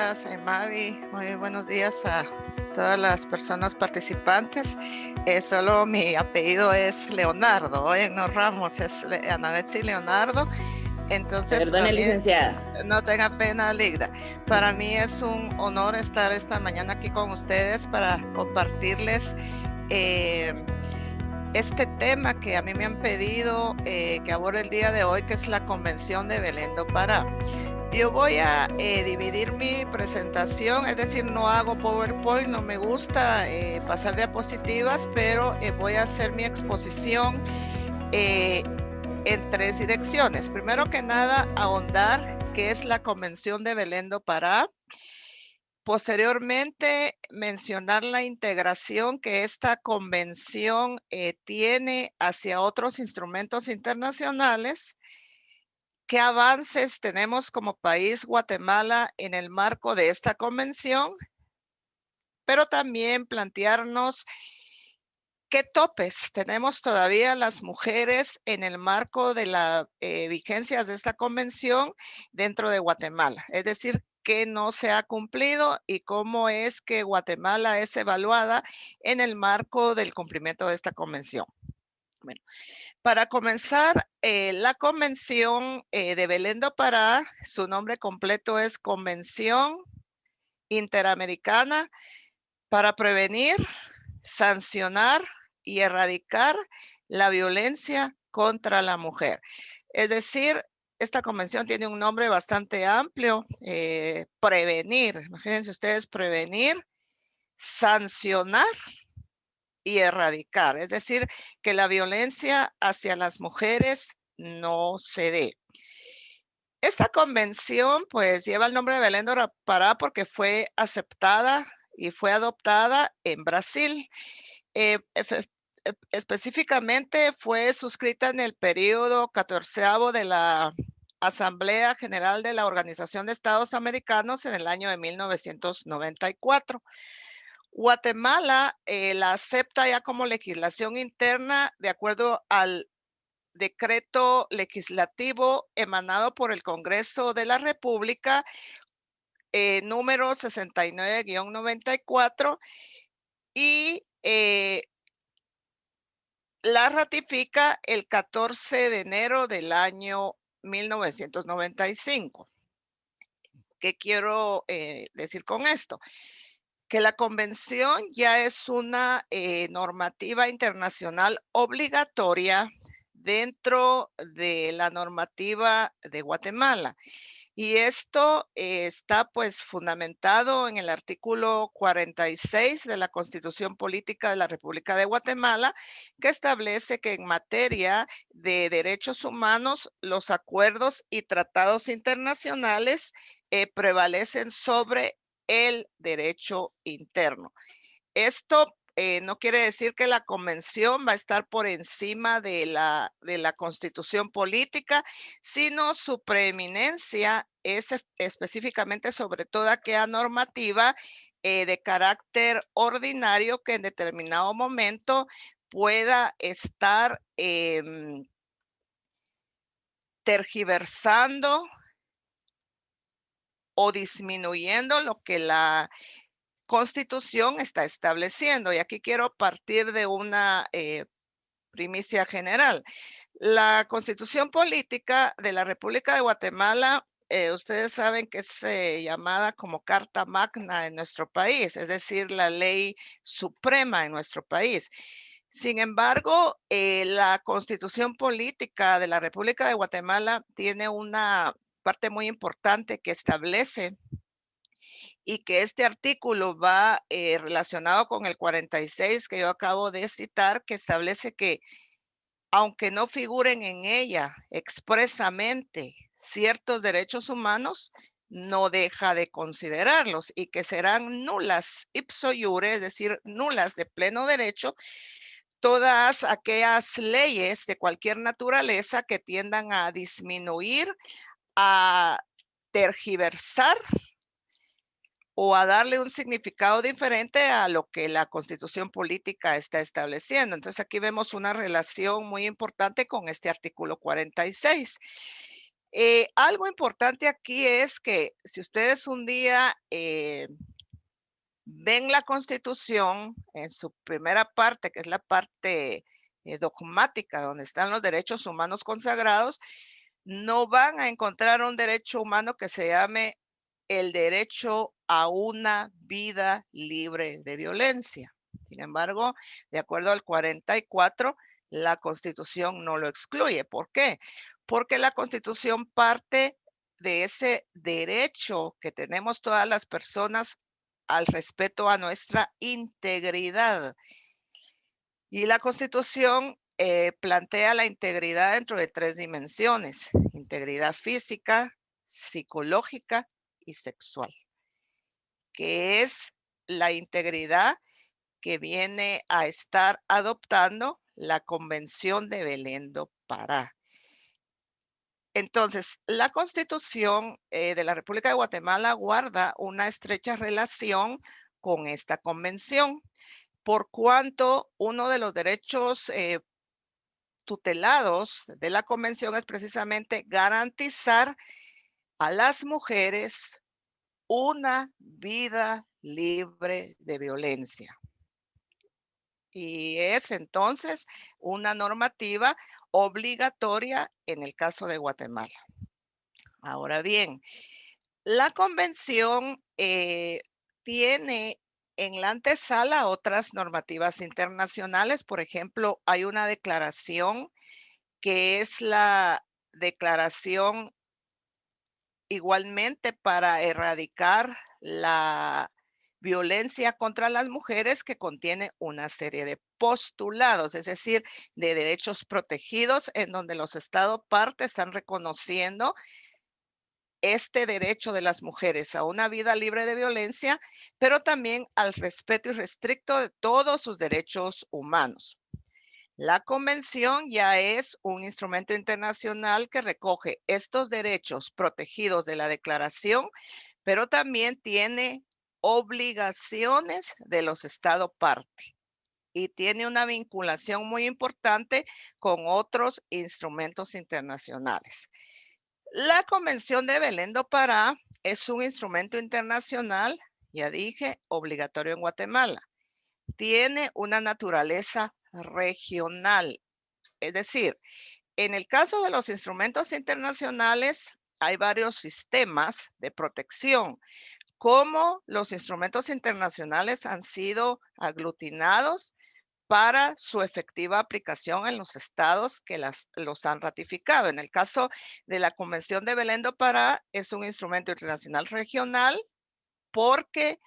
días, Mavi. Muy buenos días a todas las personas participantes. Solo mi apellido es Leonardo, no Ramos, es Ana Betsy Leonardo. Entonces, para Perdone, mí, licenciada. no tenga pena, Ligda. Para mí es un honor estar esta mañana aquí con ustedes para compartirles este tema que a mí me han pedido que aborde el día de hoy, que es la Convención de Belén do Pará. Yo voy a dividir mi presentación, es decir, no hago PowerPoint, no me gusta pasar diapositivas, pero voy a hacer mi exposición en 3 direcciones. Primero que nada, ahondar qué es la Convención de Belén do Pará. Posteriormente, mencionar la integración que esta convención tiene hacia otros instrumentos internacionales. ¿Qué avances tenemos como país Guatemala en el marco de esta convención? Pero también plantearnos qué topes tenemos todavía las mujeres en el marco de las vigencias de esta convención dentro de Guatemala. Es decir, qué no se ha cumplido y cómo es que Guatemala es evaluada en el marco del cumplimiento de esta convención. Bueno, para comenzar, la Convención de Belén do Pará, su nombre completo es Convención Interamericana para prevenir, sancionar y erradicar la violencia contra la mujer. Es decir, esta convención tiene un nombre bastante amplio, prevenir, imagínense ustedes, prevenir, sancionar y erradicar, es decir, que la violencia hacia las mujeres no se dé. Esta convención pues lleva el nombre de Belén do Pará porque fue aceptada y fue adoptada en Brasil. Específicamente fue suscrita en el periodo 14º de la Asamblea General de la Organización de Estados Americanos en el año de 1994. Guatemala la acepta ya como legislación interna de acuerdo al decreto legislativo emanado por el Congreso de la República número 69-94 y la ratifica el 14 de enero del año 1995. ¿Qué quiero decir con esto? Que la convención ya es una normativa internacional obligatoria dentro de la normativa de Guatemala. Y esto está pues fundamentado en el artículo 46 de la Constitución Política de la República de Guatemala, que establece que en materia de derechos humanos, los acuerdos y tratados internacionales prevalecen sobre el derecho interno. Esto no quiere decir que la convención va a estar por encima de la constitución política, sino su preeminencia es específicamente sobre toda aquella normativa de carácter ordinario que en determinado momento pueda estar tergiversando o disminuyendo lo que la Constitución está estableciendo. Y aquí quiero partir de una primicia general. La Constitución Política de la República de Guatemala, ustedes saben que es llamada como Carta Magna en nuestro país, es decir, la ley suprema en nuestro país. Sin embargo, la Constitución Política de la República de Guatemala tiene una parte muy importante que establece y que este artículo va relacionado con el 46 que yo acabo de citar, que establece que aunque no figuren en ella expresamente ciertos derechos humanos, no deja de considerarlos y que serán nulas ipso iure, es decir, nulas de pleno derecho, todas aquellas leyes de cualquier naturaleza que tiendan a disminuir, a tergiversar o a darle un significado diferente a lo que la Constitución Política está estableciendo. Entonces aquí vemos una relación muy importante con este artículo 46. Algo importante aquí es que si ustedes un día ven la Constitución en su primera parte, que es la parte dogmática, donde están los derechos humanos consagrados, no van a encontrar un derecho humano que se llame el derecho a una vida libre de violencia. Sin embargo, de acuerdo al 44, la Constitución no lo excluye. ¿Por qué? Porque la Constitución parte de ese derecho que tenemos todas las personas al respeto a nuestra integridad. Y la Constitución plantea la integridad dentro de 3 dimensiones: integridad física, psicológica y sexual, que es la integridad que viene a estar adoptando la Convención de Belén do Pará. Entonces, la Constitución de la República de Guatemala guarda una estrecha relación con esta convención, por cuanto uno de los derechos tutelados de la convención es precisamente garantizar a las mujeres una vida libre de violencia. Y es entonces una normativa obligatoria en el caso de Guatemala. Ahora bien, la convención tiene en la antesala otras normativas internacionales. Por ejemplo, hay una declaración que es la declaración igualmente para erradicar la violencia contra las mujeres, que contiene una serie de postulados, es decir, de derechos protegidos, en donde los Estados partes están reconociendo este derecho de las mujeres a una vida libre de violencia, pero también al respeto irrestricto de todos sus derechos humanos. La convención ya es un instrumento internacional que recoge estos derechos protegidos de la declaración, pero también tiene obligaciones de los Estados parte y tiene una vinculación muy importante con otros instrumentos internacionales. La Convención de Belén do Pará es un instrumento internacional, ya dije, obligatorio en Guatemala. Tiene una naturaleza regional, es decir, en el caso de los instrumentos internacionales hay varios sistemas de protección. Como los instrumentos internacionales han sido aglutinados para su efectiva aplicación en los estados que los han ratificado. En el caso de la Convención de Belén do Pará, es un instrumento internacional regional porque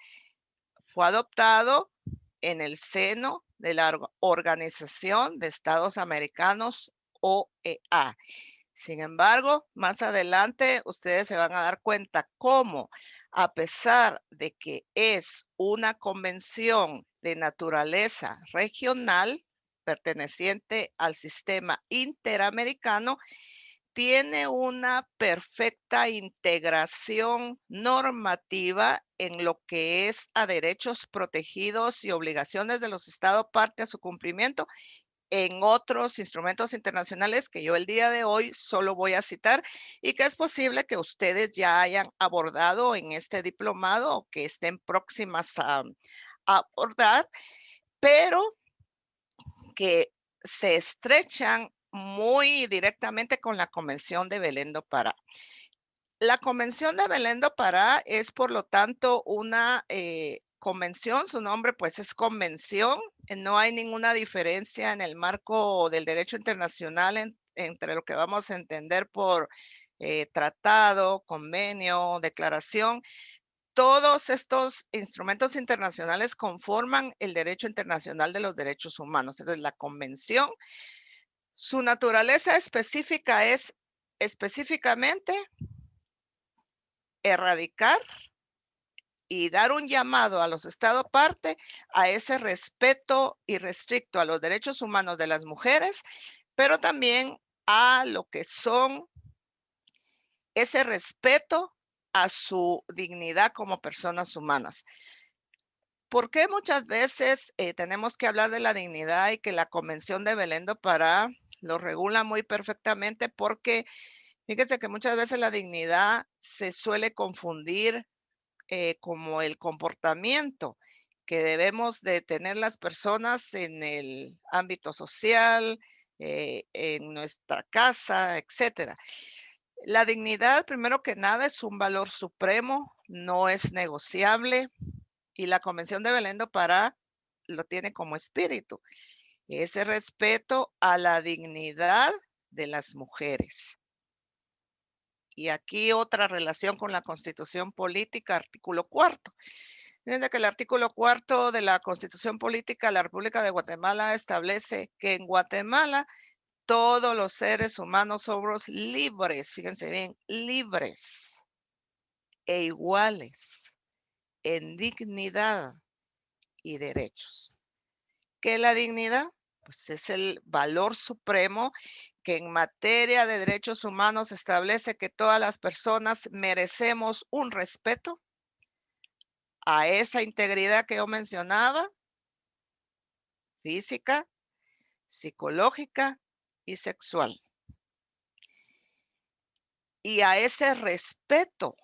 fue adoptado en el seno de la Organización de Estados Americanos, OEA. Sin embargo, más adelante ustedes se van a dar cuenta cómo, a pesar de que es una convención de naturaleza regional perteneciente al sistema interamericano, tiene una perfecta integración normativa en lo que es a derechos protegidos y obligaciones de los Estados parte a su cumplimiento en otros instrumentos internacionales que yo el día de hoy solo voy a citar y que es posible que ustedes ya hayan abordado en este diplomado o que estén próximas a abordar, pero que se estrechan muy directamente con la Convención de Belén do Pará. La Convención de Belén do Pará es, por lo tanto, una convención, su nombre pues es convención, no hay ninguna diferencia en el marco del derecho internacional entre lo que vamos a entender por tratado, convenio, declaración. Todos estos instrumentos internacionales conforman el derecho internacional de los derechos humanos. Entonces, la convención, su naturaleza específica es específicamente erradicar y dar un llamado a los Estados parte a ese respeto irrestricto a los derechos humanos de las mujeres, pero también a lo que son ese respeto a su dignidad como personas humanas. ¿Por qué muchas veces tenemos que hablar de la dignidad y que la Convención de Belén do Pará lo regula muy perfectamente? Porque Fíjense que muchas veces la dignidad se suele confundir como el comportamiento que debemos de tener las personas en el ámbito social, en nuestra casa, etcétera. La dignidad, primero que nada, es un valor supremo, no es negociable y la Convención de Belén do Pará lo tiene como espíritu, ese respeto a la dignidad de las mujeres. Y aquí otra relación con la Constitución Política, artículo cuarto. Fíjense que el artículo cuarto de la Constitución Política de la República de Guatemala establece que en Guatemala todos los seres humanos somos libres, fíjense bien, libres e iguales en dignidad y derechos. ¿Qué es la dignidad? Pues es el valor supremo que en materia de derechos humanos establece que todas las personas merecemos un respeto a esa integridad que yo mencionaba, física, psicológica y sexual. Y a ese respeto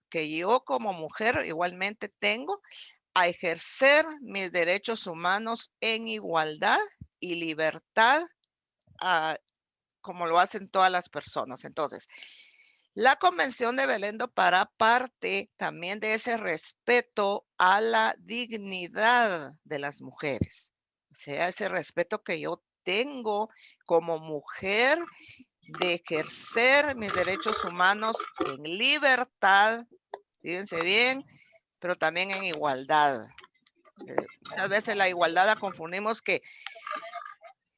que yo como mujer igualmente tengo a ejercer mis derechos humanos en igualdad y libertad, como lo hacen todas las personas. Entonces, la Convención de Belén do Pará parte también de ese respeto a la dignidad de las mujeres. O sea, ese respeto que yo tengo como mujer de ejercer mis derechos humanos en libertad, fíjense bien, pero también en igualdad. Muchas veces la igualdad la confundimos que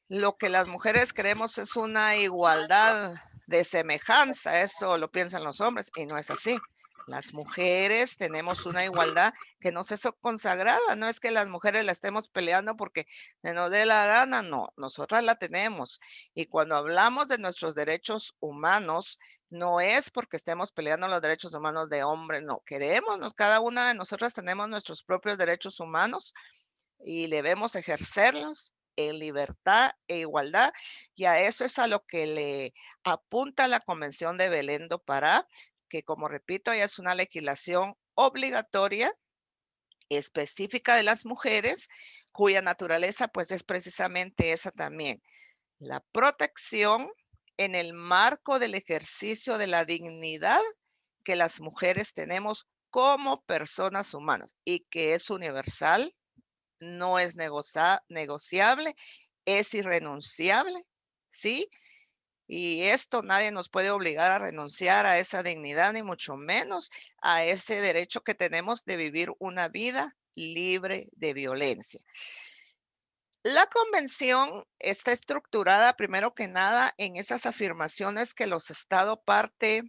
lo que las mujeres queremos es una igualdad de semejanza, eso lo piensan los hombres y no es así. Las mujeres tenemos una igualdad que nos es consagrada, no es que las mujeres la estemos peleando porque se nos dé la gana, no, nosotras la tenemos. Y cuando hablamos de nuestros derechos humanos, no es porque estemos peleando los derechos humanos de hombres, no, queremos, cada una de nosotras tenemos nuestros propios derechos humanos y debemos ejercerlos en libertad e igualdad, y a eso es a lo que le apunta la Convención de Belén do Pará, que como repito, ya es una legislación obligatoria específica de las mujeres, cuya naturaleza pues es precisamente esa también, la protección en el marco del ejercicio de la dignidad que las mujeres tenemos como personas humanas y que es universal, no es negociable, es irrenunciable, ¿sí? Y esto nadie nos puede obligar a renunciar a esa dignidad, ni mucho menos a ese derecho que tenemos de vivir una vida libre de violencia. La convención está estructurada primero que nada en esas afirmaciones que los Estados parte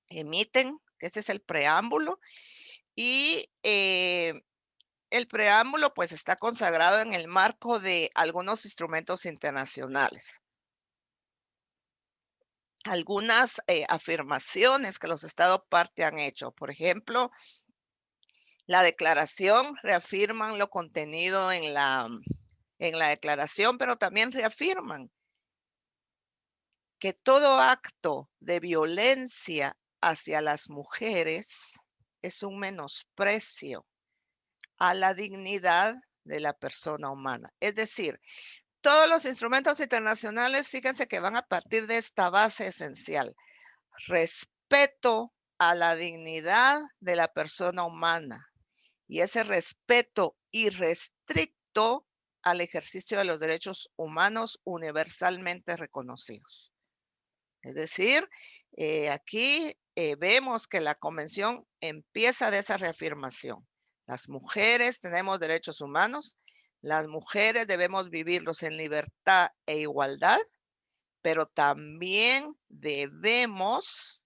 emiten, que ese es el preámbulo, y el preámbulo pues está consagrado en el marco de algunos instrumentos internacionales. Algunas afirmaciones que los Estados parte han hecho, por ejemplo, la declaración reafirman lo contenido en la declaración, pero también reafirman que todo acto de violencia hacia las mujeres es un menosprecio a la dignidad de la persona humana. Es decir, todos los instrumentos internacionales, fíjense que van a partir de esta base esencial, respeto a la dignidad de la persona humana y ese respeto irrestricto al ejercicio de los derechos humanos universalmente reconocidos. Es decir, aquí vemos que la convención empieza de esa reafirmación. Las mujeres tenemos derechos humanos, las mujeres debemos vivirlos en libertad e igualdad, pero también debemos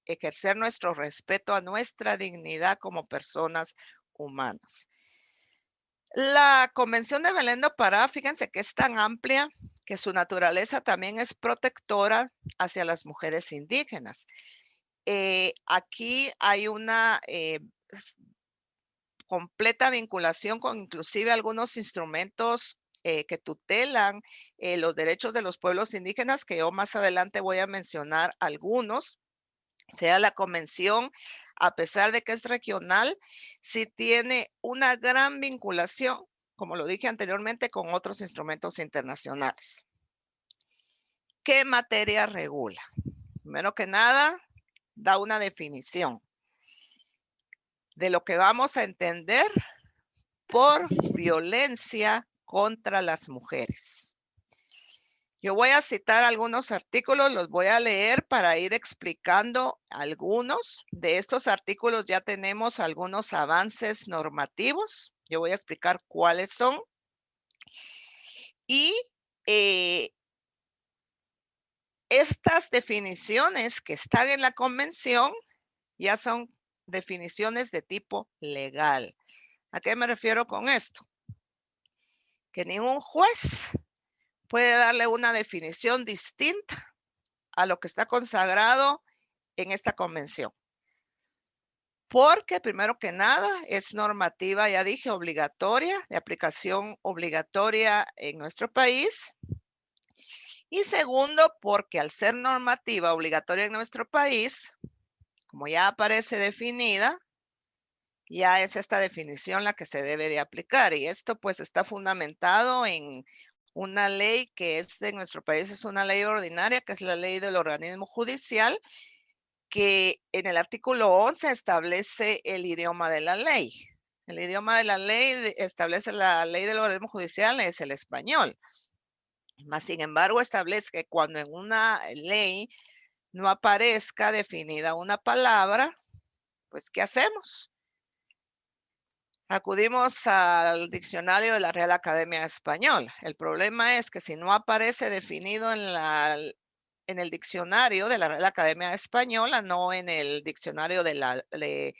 ejercer nuestro respeto a nuestra dignidad como personas humanas. La Convención de Belén do Pará, fíjense que es tan amplia que su naturaleza también es protectora hacia las mujeres indígenas. Aquí hay una completa vinculación con inclusive algunos instrumentos que tutelan los derechos de los pueblos indígenas, que yo más adelante voy a mencionar algunos. Sea la convención, a pesar de que es regional, sí tiene una gran vinculación, como lo dije anteriormente, con otros instrumentos internacionales. ¿Qué materia regula? Primero que nada, da una definición de lo que vamos a entender por violencia contra las mujeres. Yo voy a citar algunos artículos, los voy a leer para ir explicando algunos. De estos artículos ya tenemos algunos avances normativos. Yo voy a explicar cuáles son. Y estas definiciones que están en la convención ya son definiciones de tipo legal. ¿A qué me refiero con esto? Que ningún juez puede darle una definición distinta a lo que está consagrado en esta convención. Porque primero que nada es normativa, ya dije, obligatoria, de aplicación obligatoria en nuestro país. Y segundo, porque al ser normativa obligatoria en nuestro país, como ya aparece definida, ya es esta definición la que se debe de aplicar. Y esto pues está fundamentado en una ley que es de nuestro país, es una ley ordinaria, que es la ley del organismo judicial, que en el artículo 11 establece el idioma de la ley. El idioma de la ley establece la ley del organismo judicial, es el español. Mas, sin embargo, establece que cuando en una ley no aparezca definida una palabra, pues, ¿qué hacemos? Acudimos al diccionario de la Real Academia Española. El problema es que si no aparece definido en el diccionario de la Real Academia Española, no en el diccionario de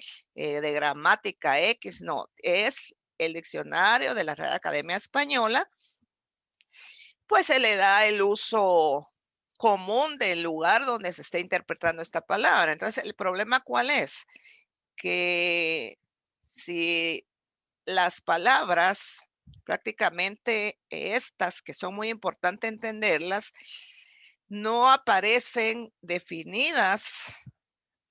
gramática X, no, es el diccionario de la Real Academia Española, pues se le da el uso común del lugar donde se está interpretando esta palabra. Entonces, ¿el problema cuál es? Que si las palabras, prácticamente estas que son muy importantes entenderlas, no aparecen definidas,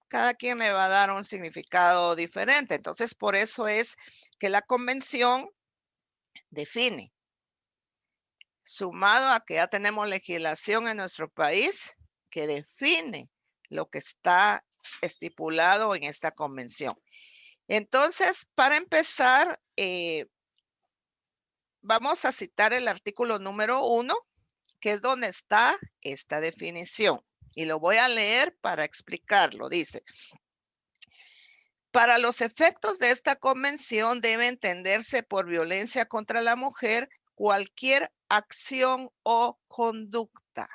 cada quien le va a dar un significado diferente. Entonces, por eso es que la convención define, sumado a que ya tenemos legislación en nuestro país que define lo que está estipulado en esta convención. Entonces, para empezar, vamos a citar el artículo número 1, que es donde está esta definición. Y lo voy a leer para explicarlo. Dice, para los efectos de esta convención debe entenderse por violencia contra la mujer cualquier acción o conducta.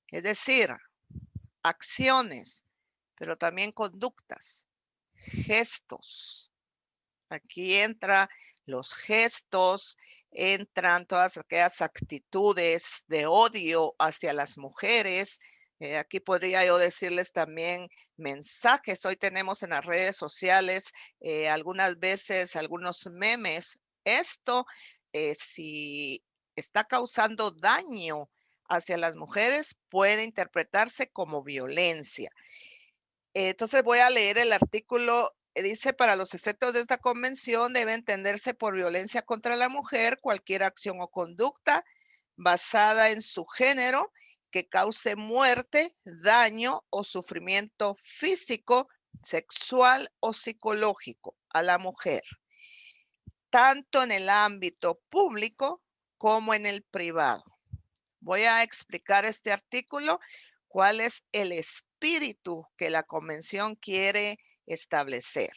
Es decir, acciones, pero también conductas, gestos. Aquí entra los gestos, entran todas aquellas actitudes de odio hacia las mujeres. Aquí podría yo decirles también mensajes. Hoy tenemos en las redes sociales algunas veces algunos memes. Esto, si está causando daño hacia las mujeres, puede interpretarse como violencia. Entonces voy a leer el artículo. Dice, para los efectos de esta convención debe entenderse por violencia contra la mujer cualquier acción o conducta basada en su género que cause muerte, daño o sufrimiento físico, sexual o psicológico a la mujer, tanto en el ámbito público como en el privado. Voy a explicar este artículo, cuál es el espíritu que la convención quiere establecer.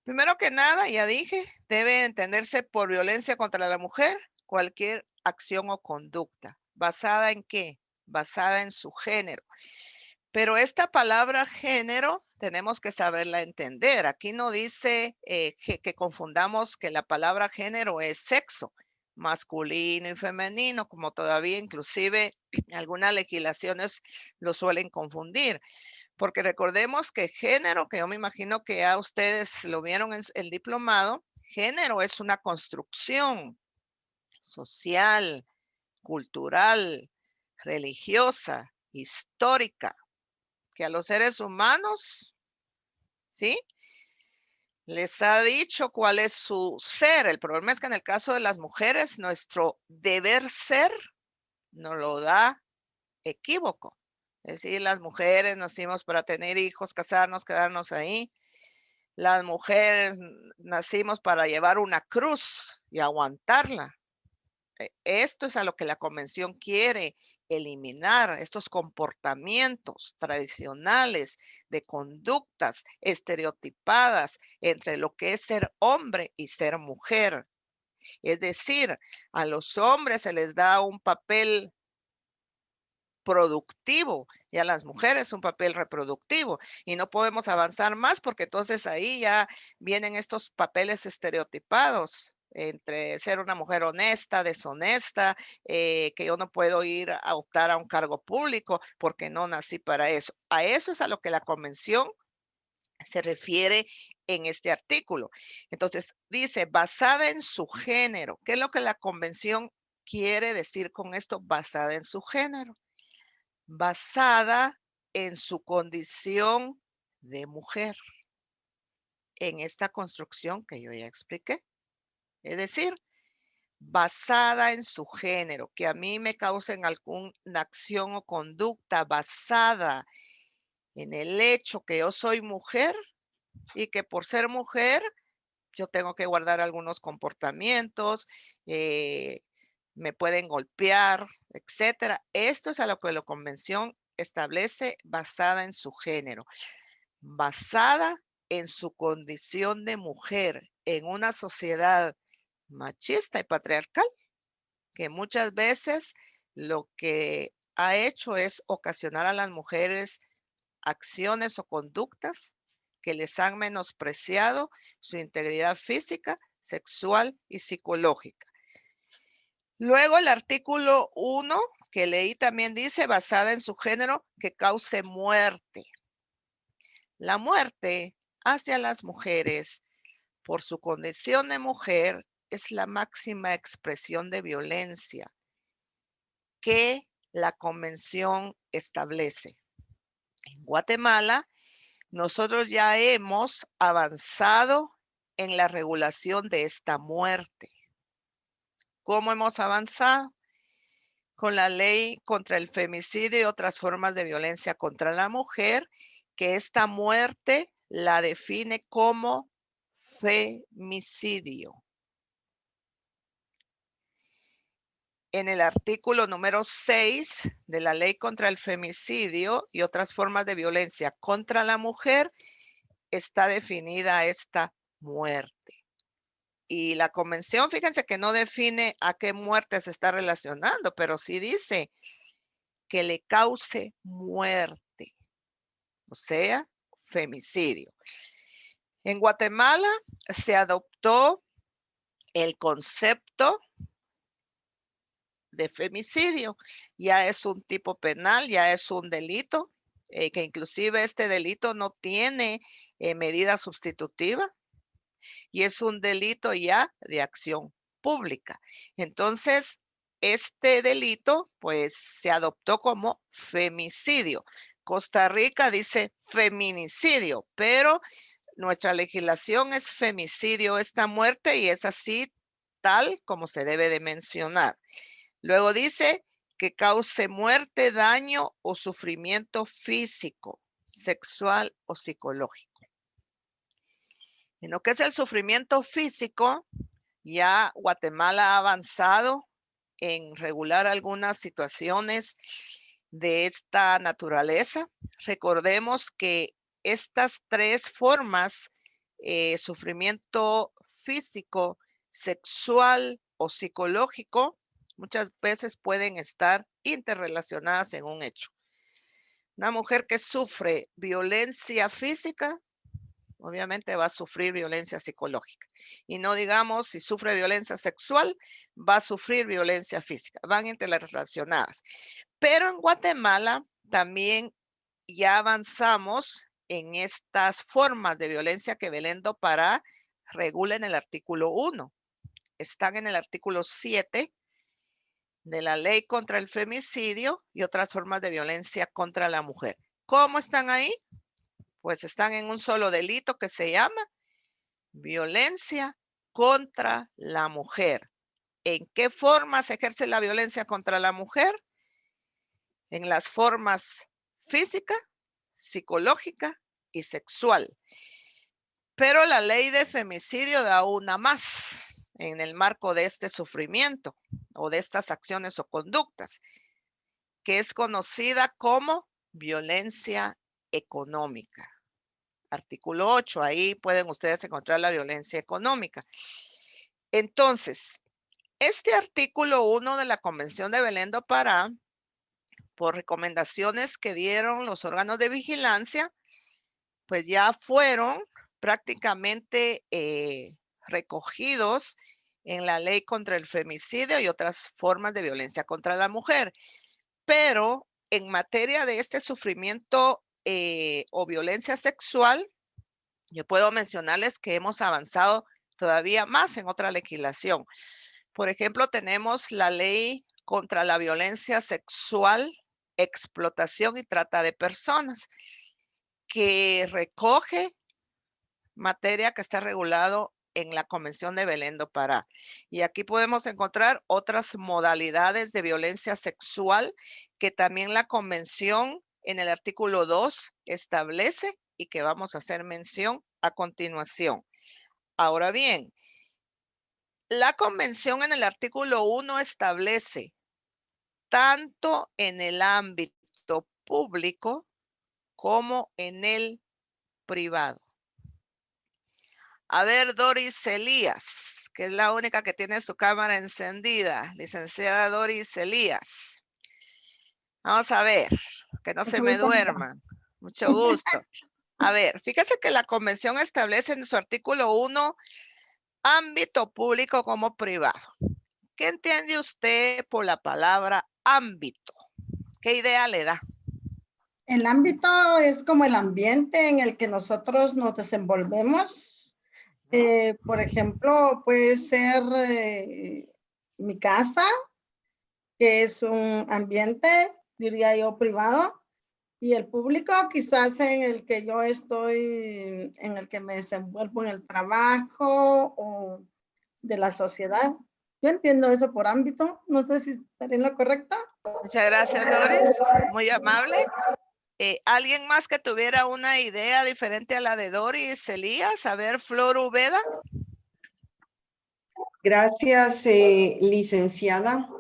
Primero que nada, ya dije, debe entenderse por violencia contra la mujer cualquier acción o conducta. ¿Basada en qué? Basada en su género. Pero esta palabra género tenemos que saberla entender. Aquí no dice que confundamos que la palabra género es sexo, masculino y femenino, como todavía inclusive algunas legislaciones lo suelen confundir. Porque recordemos que género, que yo me imagino que ya ustedes lo vieron en el diplomado, género es una construcción social, cultural, religiosa, histórica, que a los seres humanos, ¿sí? Les ha dicho cuál es su ser. El problema es que en el caso de las mujeres, nuestro deber ser nos lo da equívoco. Es decir, las mujeres nacimos para tener hijos, casarnos, quedarnos ahí. Las mujeres nacimos para llevar una cruz y aguantarla. Esto es a lo que la convención quiere eliminar, estos comportamientos tradicionales de conductas estereotipadas entre lo que es ser hombre y ser mujer. Es decir, a los hombres se les da un papel productivo y a las mujeres un papel reproductivo y no podemos avanzar más porque entonces ahí ya vienen estos papeles estereotipados entre ser una mujer honesta, deshonesta, que yo no puedo ir a optar a un cargo público porque no nací para eso. A eso es a lo que la convención se refiere en este artículo. Entonces, dice, basada en su género. ¿Qué es lo que la convención quiere decir con esto? Basada en su género. Basada en su condición de mujer, en esta construcción que yo ya expliqué. Es decir, basada en su género, que a mí me causen alguna acción o conducta basada en el hecho que yo soy mujer y que por ser mujer yo tengo que guardar algunos comportamientos, me pueden golpear, etcétera. Esto es a lo que la convención establece basada en su género, basada en su condición de mujer en una sociedad machista y patriarcal, que muchas veces lo que ha hecho es ocasionar a las mujeres acciones o conductas que les han menospreciado su integridad física, sexual y psicológica. Luego el artículo 1 que leí también dice, basada en su género, que cause muerte. La muerte hacia las mujeres por su condición de mujer es la máxima expresión de violencia que la convención establece. En Guatemala, nosotros ya hemos avanzado en la regulación de esta muerte. ¿Cómo hemos avanzado? Con la ley contra el femicidio y otras formas de violencia contra la mujer, que esta muerte la define como femicidio. En el artículo número 6 de la ley contra el femicidio y otras formas de violencia contra la mujer, está definida esta muerte. Y la convención, fíjense que no define a qué muerte se está relacionando, pero sí dice que le cause muerte, o sea, femicidio. En Guatemala se adoptó el concepto de femicidio. Ya es un tipo penal, ya es un delito, que inclusive este delito no tiene medida sustitutiva y es un delito ya de acción pública. Entonces, este delito pues se adoptó como femicidio. Costa Rica dice feminicidio, pero nuestra legislación es femicidio, esta muerte, y es así tal como se debe de mencionar. Luego dice que cause muerte, daño o sufrimiento físico, sexual o psicológico. En lo que es el sufrimiento físico, ya Guatemala ha avanzado en regular algunas situaciones de esta naturaleza. Recordemos que estas tres formas, sufrimiento físico, sexual o psicológico, muchas veces pueden estar interrelacionadas en un hecho. Una mujer que sufre violencia física, obviamente va a sufrir violencia psicológica. Y no digamos, si sufre violencia sexual, va a sufrir violencia física. Van interrelacionadas. Pero en Guatemala también ya avanzamos en estas formas de violencia que Belén do Pará regula en el artículo 1. están en el artículo 7 de la Ley contra el Femicidio y otras formas de violencia contra la mujer. ¿Cómo están ahí? Pues están en un solo delito que se llama violencia contra la mujer. ¿En qué forma se ejerce la violencia contra la mujer? En las formas física, psicológica y sexual. Pero la ley de femicidio da una más en el marco de este sufrimiento o de estas acciones o conductas, que es conocida como violencia económica. Artículo 8, ahí pueden ustedes encontrar la violencia económica. Entonces, este artículo 1 de la Convención de Belén do Pará, por recomendaciones que dieron los órganos de vigilancia, pues ya fueron prácticamente recogidos en la ley contra el femicidio y otras formas de violencia contra la mujer. Pero en materia de este sufrimiento o violencia sexual, yo puedo mencionarles que hemos avanzado todavía más en otra legislación. Por ejemplo, tenemos la ley contra la violencia sexual, explotación y trata de personas, que recoge materia que está regulado en la Convención de Belén do Pará. Y aquí podemos encontrar otras modalidades de violencia sexual que también la Convención en el artículo 2 establece y que vamos a hacer mención a continuación. Ahora bien, la Convención en el artículo 1 establece tanto en el ámbito público como en el privado. A ver, Doris Elías, que es la única que tiene su cámara encendida. Licenciada Doris Elías. Vamos a ver, que no se me duerman. Mucho gusto. A ver, fíjese que la convención establece en su artículo 1 ámbito público como privado. ¿Qué entiende usted por la palabra ámbito? ¿Qué idea le da? El ámbito es como el ambiente en el que nosotros nos desenvolvemos. Por ejemplo, puede ser mi casa, que es un ambiente, diría yo, privado, y el público quizás en el que yo estoy, en el que me desenvuelvo en el trabajo o de la sociedad. Yo entiendo eso por ámbito, no sé si estaré en lo correcto. Muchas gracias, Doris. Muy amable. ¿Alguien más que tuviera una idea diferente a la de Doris Elías? A ver, Flor Ubeda. Gracias, licenciada.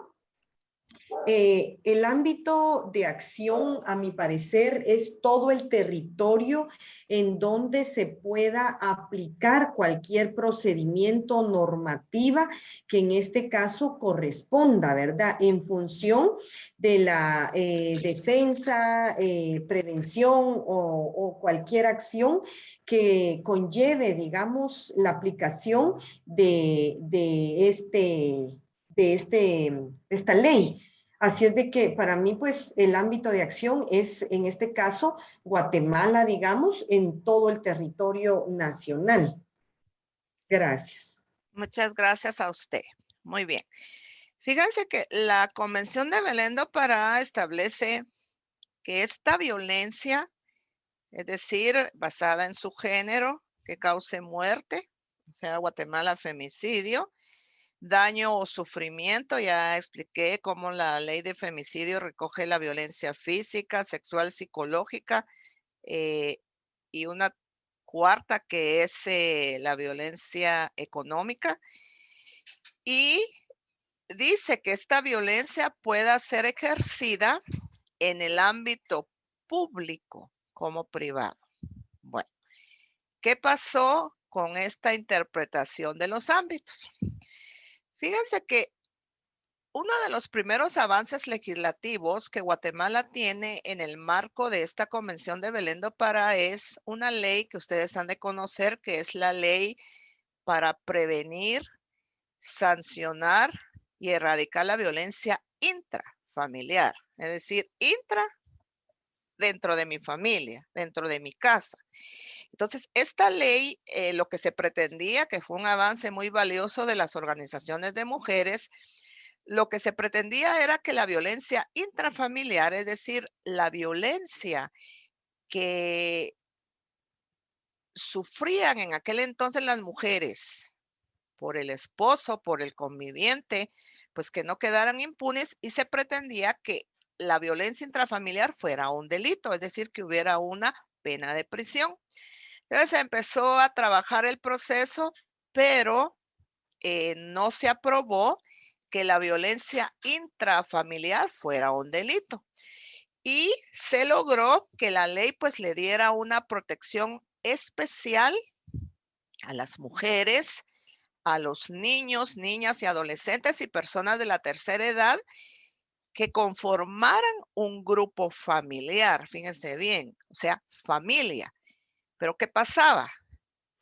El ámbito de acción, a mi parecer, es todo el territorio en donde se pueda aplicar cualquier procedimiento normativa que en este caso corresponda, ¿verdad? En función de la defensa, prevención o cualquier acción que conlleve, digamos, la aplicación de esta ley. Así es de que para mí, pues, el ámbito de acción es, en este caso, Guatemala, digamos, en todo el territorio nacional. Gracias. Muchas gracias a usted. Muy bien. Fíjense que la Convención de Belén do Pará establece que esta violencia, es decir, basada en su género, que cause muerte, o sea, Guatemala femicidio, daño o sufrimiento, ya expliqué cómo la ley de femicidio recoge la violencia física, sexual, psicológica, y una cuarta que es la violencia económica. Y dice que esta violencia pueda ser ejercida en el ámbito público como privado. Bueno, ¿qué pasó con esta interpretación de los ámbitos? Fíjense que uno de los primeros avances legislativos que Guatemala tiene en el marco de esta Convención de Belén do Pará es una ley que ustedes han de conocer, que es la ley para prevenir, sancionar y erradicar la violencia intrafamiliar, es decir, intra dentro de mi familia, dentro de mi casa. Entonces, esta ley, lo que se pretendía, que fue un avance muy valioso de las organizaciones de mujeres, lo que se pretendía era que la violencia intrafamiliar, es decir, la violencia que sufrían en aquel entonces las mujeres por el esposo, por el conviviente, pues que no quedaran impunes y se pretendía que la violencia intrafamiliar fuera un delito, es decir, que hubiera una pena de prisión. Entonces se empezó a trabajar el proceso, pero no se aprobó que la violencia intrafamiliar fuera un delito. Y se logró que la ley pues le diera una protección especial a las mujeres, a los niños, niñas y adolescentes y personas de la tercera edad que conformaran un grupo familiar. Fíjense bien, o sea, familia. Pero ¿qué pasaba?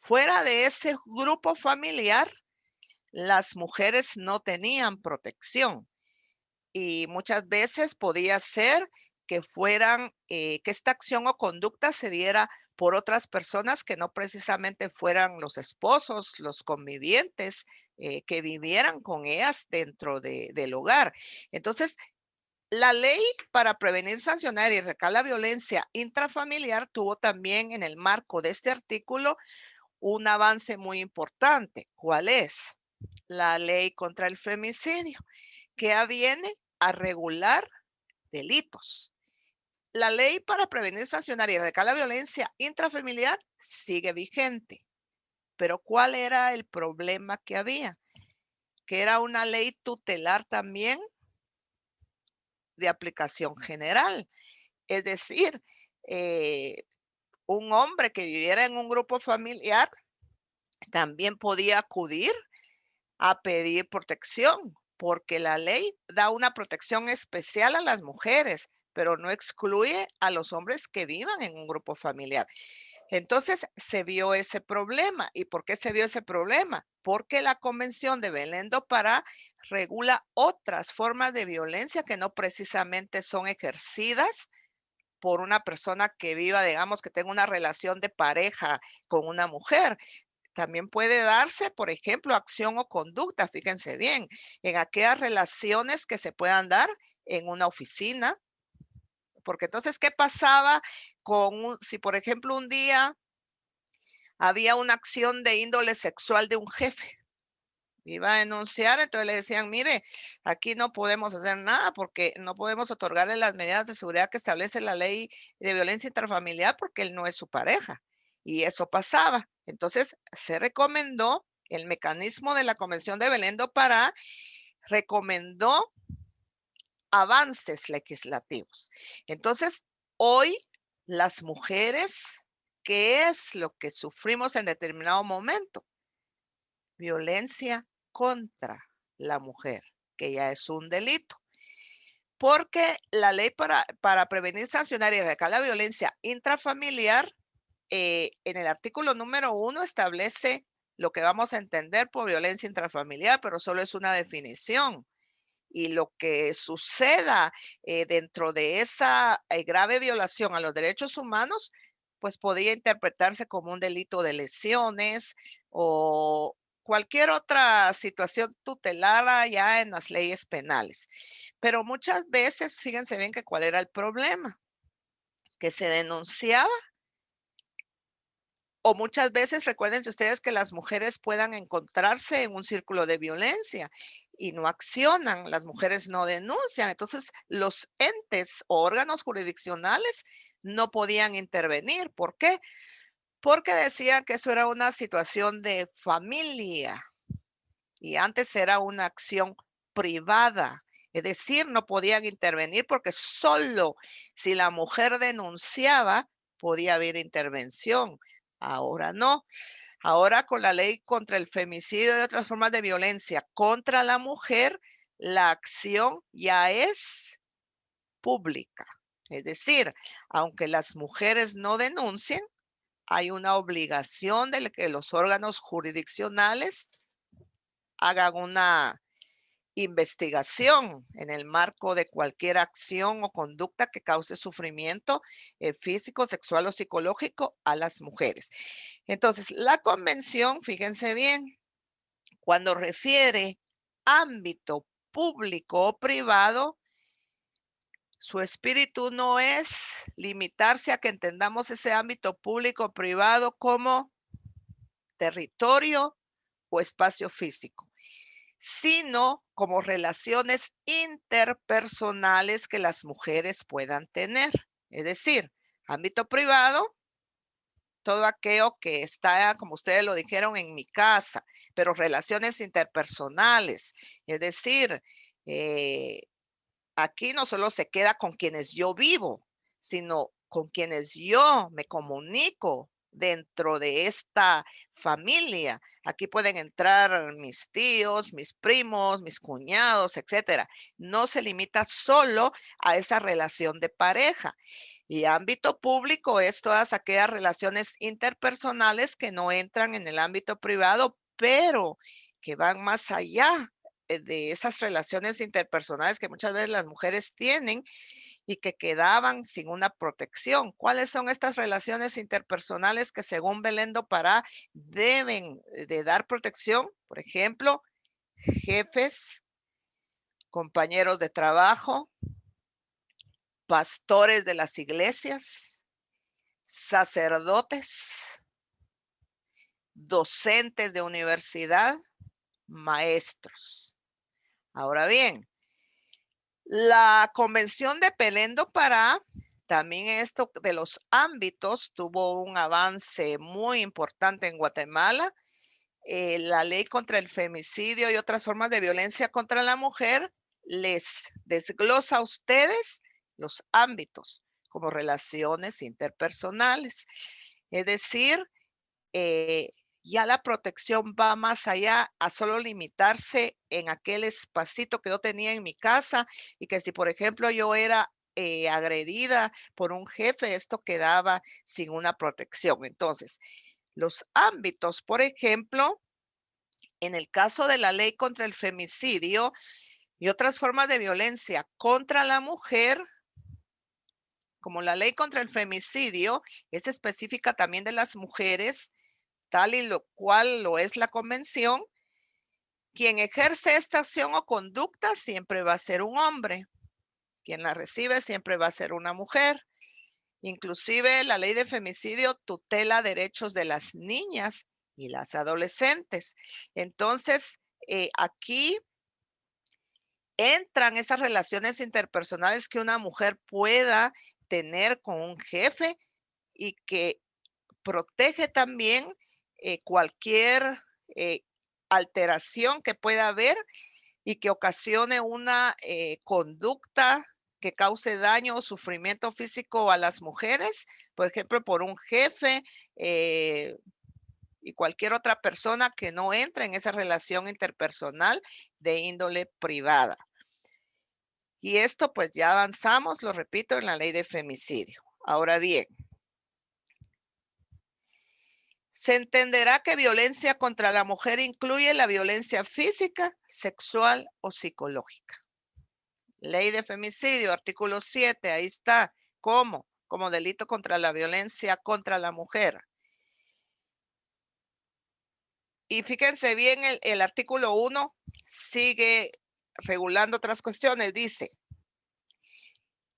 Fuera de ese grupo familiar, las mujeres no tenían protección y muchas veces podía ser que fueran, que esta acción o conducta se diera por otras personas que no precisamente fueran los esposos, los convivientes, que vivieran con ellas dentro del hogar. Entonces, la ley para prevenir, sancionar y erradicar la violencia intrafamiliar tuvo también en el marco de este artículo un avance muy importante. ¿Cuál es? La ley contra el femicidio, que viene a regular delitos. La ley para prevenir, sancionar y erradicar la violencia intrafamiliar sigue vigente. Pero ¿cuál era el problema que había? Que era una ley tutelar también de aplicación general. Es decir, un hombre que viviera en un grupo familiar también podía acudir a pedir protección, porque la ley da una protección especial a las mujeres, pero no excluye a los hombres que vivan en un grupo familiar. Entonces se vio ese problema. ¿Y por qué se vio ese problema? Porque la Convención de Belén do Pará regula otras formas de violencia que no precisamente son ejercidas por una persona que viva, digamos, que tenga una relación de pareja con una mujer. También puede darse, por ejemplo, acción o conducta, fíjense bien, en aquellas relaciones que se puedan dar en una oficina, porque entonces, ¿qué pasaba si por ejemplo un día había una acción de índole sexual de un jefe? Iba a denunciar, entonces le decían, mire, aquí no podemos hacer nada porque no podemos otorgarle las medidas de seguridad que establece la ley de violencia intrafamiliar porque él no es su pareja. Y eso pasaba. Entonces se recomendó el mecanismo de la Convención de Belén do Pará, recomendó avances legislativos. Entonces, hoy las mujeres, ¿qué es lo que sufrimos en determinado momento? Violencia contra la mujer, que ya es un delito. Porque la ley para prevenir, sancionar y erradicar la violencia intrafamiliar, en el artículo número 1 establece lo que vamos a entender por violencia intrafamiliar, pero solo es una definición. Y lo que suceda dentro de esa grave violación a los derechos humanos, pues podía interpretarse como un delito de lesiones o cualquier otra situación tutelada ya en las leyes penales. Pero muchas veces, fíjense bien que cuál era el problema, que se denunciaba o muchas veces, recuérdense ustedes que las mujeres puedan encontrarse en un círculo de violencia y no accionan, las mujeres no denuncian. Entonces, los entes o órganos jurisdiccionales no podían intervenir. ¿Por qué? Porque decían que eso era una situación de familia y antes era una acción privada. Es decir, no podían intervenir porque solo si la mujer denunciaba podía haber intervención. Ahora no. Ahora con la ley contra el femicidio y otras formas de violencia contra la mujer, la acción ya es pública. Es decir, aunque las mujeres no denuncien, hay una obligación de que los órganos jurisdiccionales hagan una investigación en el marco de cualquier acción o conducta que cause sufrimiento físico, sexual o psicológico a las mujeres. Entonces, la convención, fíjense bien, cuando refiere ámbito público o privado, su espíritu no es limitarse a que entendamos ese ámbito público o privado como territorio o espacio físico, sino como relaciones interpersonales que las mujeres puedan tener. Es decir, ámbito privado, todo aquello que está, como ustedes lo dijeron, en mi casa, pero relaciones interpersonales, es decir, aquí no solo se queda con quienes yo vivo, sino con quienes yo me comunico dentro de esta familia. Aquí pueden entrar mis tíos, mis primos, mis cuñados, etcétera. No se limita solo a esa relación de pareja. Y ámbito público es todas aquellas relaciones interpersonales que no entran en el ámbito privado, pero que van más allá de esas relaciones interpersonales que muchas veces las mujeres tienen y que quedaban sin una protección. ¿Cuáles son estas relaciones interpersonales que según Belén do Pará deben de dar protección? Por ejemplo, jefes, compañeros de trabajo, pastores de las iglesias, sacerdotes, docentes de universidad, maestros. Ahora bien, la Convención de Belén do Pará, también esto de los ámbitos, tuvo un avance muy importante en Guatemala. La ley contra el femicidio y otras formas de violencia contra la mujer les desglosa a ustedes los ámbitos como relaciones interpersonales. Es decir, ya la protección va más allá a solo limitarse en aquel espacito que yo tenía en mi casa y que si, por ejemplo, yo era agredida por un jefe, esto quedaba sin una protección. Entonces, los ámbitos, por ejemplo, en el caso de la ley contra el femicidio y otras formas de violencia contra la mujer, como la ley contra el femicidio es específica también de las mujeres, tal y lo cual lo es la convención, quien ejerce esta acción o conducta siempre va a ser un hombre. Quien la recibe siempre va a ser una mujer. Inclusive la ley de femicidio tutela derechos de las niñas y las adolescentes. Entonces, aquí entran esas relaciones interpersonales que una mujer pueda tener con un jefe y que protege también cualquier alteración que pueda haber y que ocasione una conducta que cause daño o sufrimiento físico a las mujeres, por ejemplo, por un jefe y cualquier otra persona que no entre en esa relación interpersonal de índole privada. Y esto pues ya avanzamos, lo repito, en la ley de femicidio. Ahora bien, se entenderá que violencia contra la mujer incluye la violencia física, sexual o psicológica. Ley de femicidio, artículo 7, ahí está. ¿Cómo? Como delito contra la violencia contra la mujer. Y fíjense bien, el artículo 1 sigue regulando otras cuestiones. Dice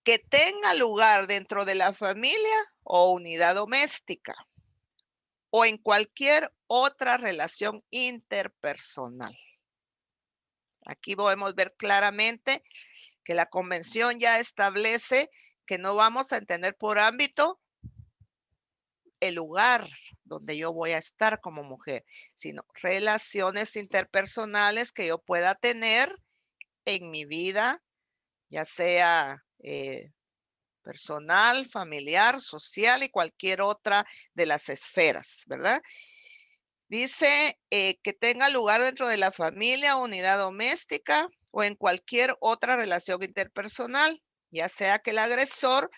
que tenga lugar dentro de la familia o unidad doméstica o en cualquier otra relación interpersonal. Aquí podemos ver claramente que la convención ya establece que no vamos a entender por ámbito el lugar donde yo voy a estar como mujer, sino relaciones interpersonales que yo pueda tener en mi vida, ya sea personal, familiar, social y cualquier otra de las esferas, ¿verdad? Dice que tenga lugar dentro de la familia, unidad doméstica o en cualquier otra relación interpersonal, ya sea que el agresor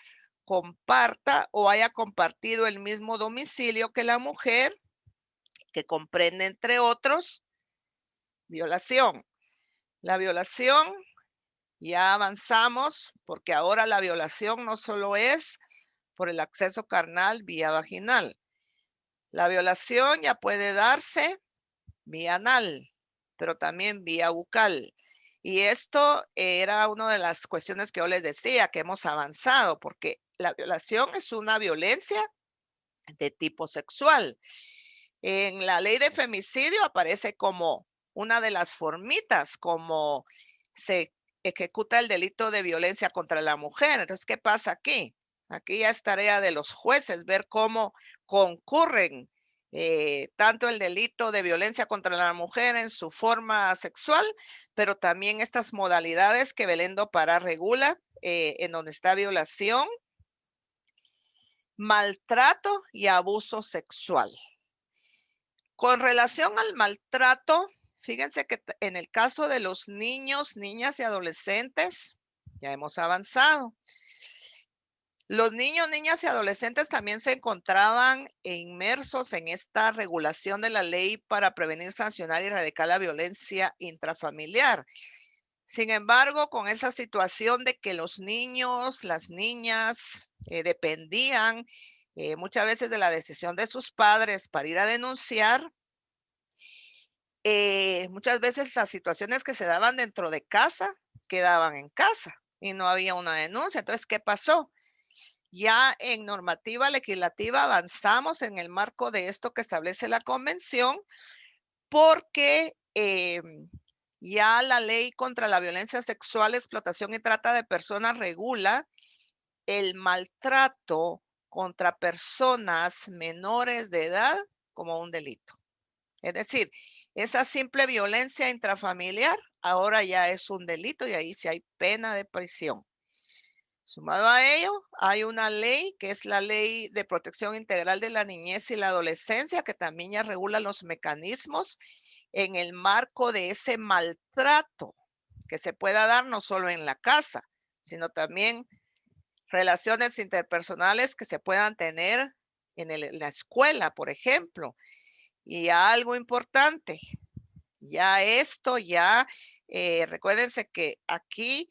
comparta o haya compartido el mismo domicilio que la mujer, que comprende entre otros violación, La violación, ya avanzamos, porque ahora la violación no solo es por el acceso carnal vía vaginal. La violación ya puede darse vía anal, pero también vía bucal. Y esto era una de las cuestiones que yo les decía, que hemos avanzado, porque la violación es una violencia de tipo sexual. En la ley de femicidio aparece como una de las formitas, como se ejecuta el delito de violencia contra la mujer. Entonces, ¿qué pasa aquí? Aquí ya es tarea de los jueces ver cómo concurren tanto el delito de violencia contra la mujer en su forma sexual, pero también estas modalidades que Belén do Pará regula, en donde está violación, maltrato y abuso sexual. Con relación al maltrato, fíjense que en el caso de los niños, niñas y adolescentes, ya hemos avanzado. Los niños, niñas y adolescentes también se encontraban inmersos en esta regulación de la ley para prevenir, sancionar y erradicar la violencia intrafamiliar. Sin embargo, con esa situación de que los niños, las niñas dependían muchas veces de la decisión de sus padres para ir a denunciar, muchas veces las situaciones que se daban dentro de casa quedaban en casa y no había una denuncia. Entonces, ¿qué pasó? Ya en normativa legislativa avanzamos en el marco de esto que establece la convención, porque ya la ley contra la violencia sexual, explotación y trata de personas regula el maltrato contra personas menores de edad como un delito. Es decir, esa simple violencia intrafamiliar ahora ya es un delito y ahí sí hay pena de prisión. Sumado a ello, hay una ley que es la Ley de Protección Integral de la Niñez y la Adolescencia, que también ya regula los mecanismos en el marco de ese maltrato que se pueda dar no solo en la casa, sino también relaciones interpersonales que se puedan tener en la escuela, por ejemplo. Y algo importante, ya esto, recuérdense que aquí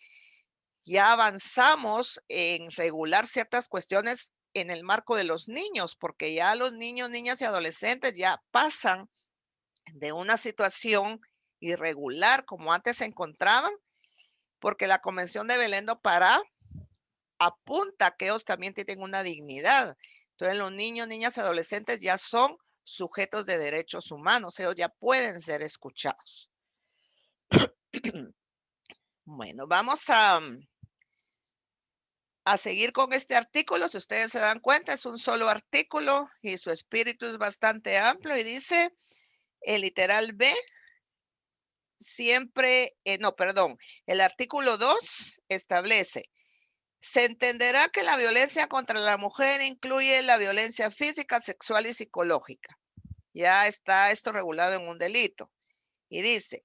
ya avanzamos en regular ciertas cuestiones en el marco de los niños, porque ya los niños, niñas y adolescentes ya pasan de una situación irregular como antes se encontraban, porque la Convención de Belén do Pará apunta que ellos también tienen una dignidad. Entonces los niños, niñas y adolescentes ya son sujetos de derechos humanos, ellos ya pueden ser escuchados. Bueno, vamos a seguir con este artículo. Si ustedes se dan cuenta, es un solo artículo y su espíritu es bastante amplio y dice el literal B, siempre, el artículo 2 establece, se entenderá que la violencia contra la mujer incluye la violencia física, sexual y psicológica. Ya está esto regulado en un delito. Y dice,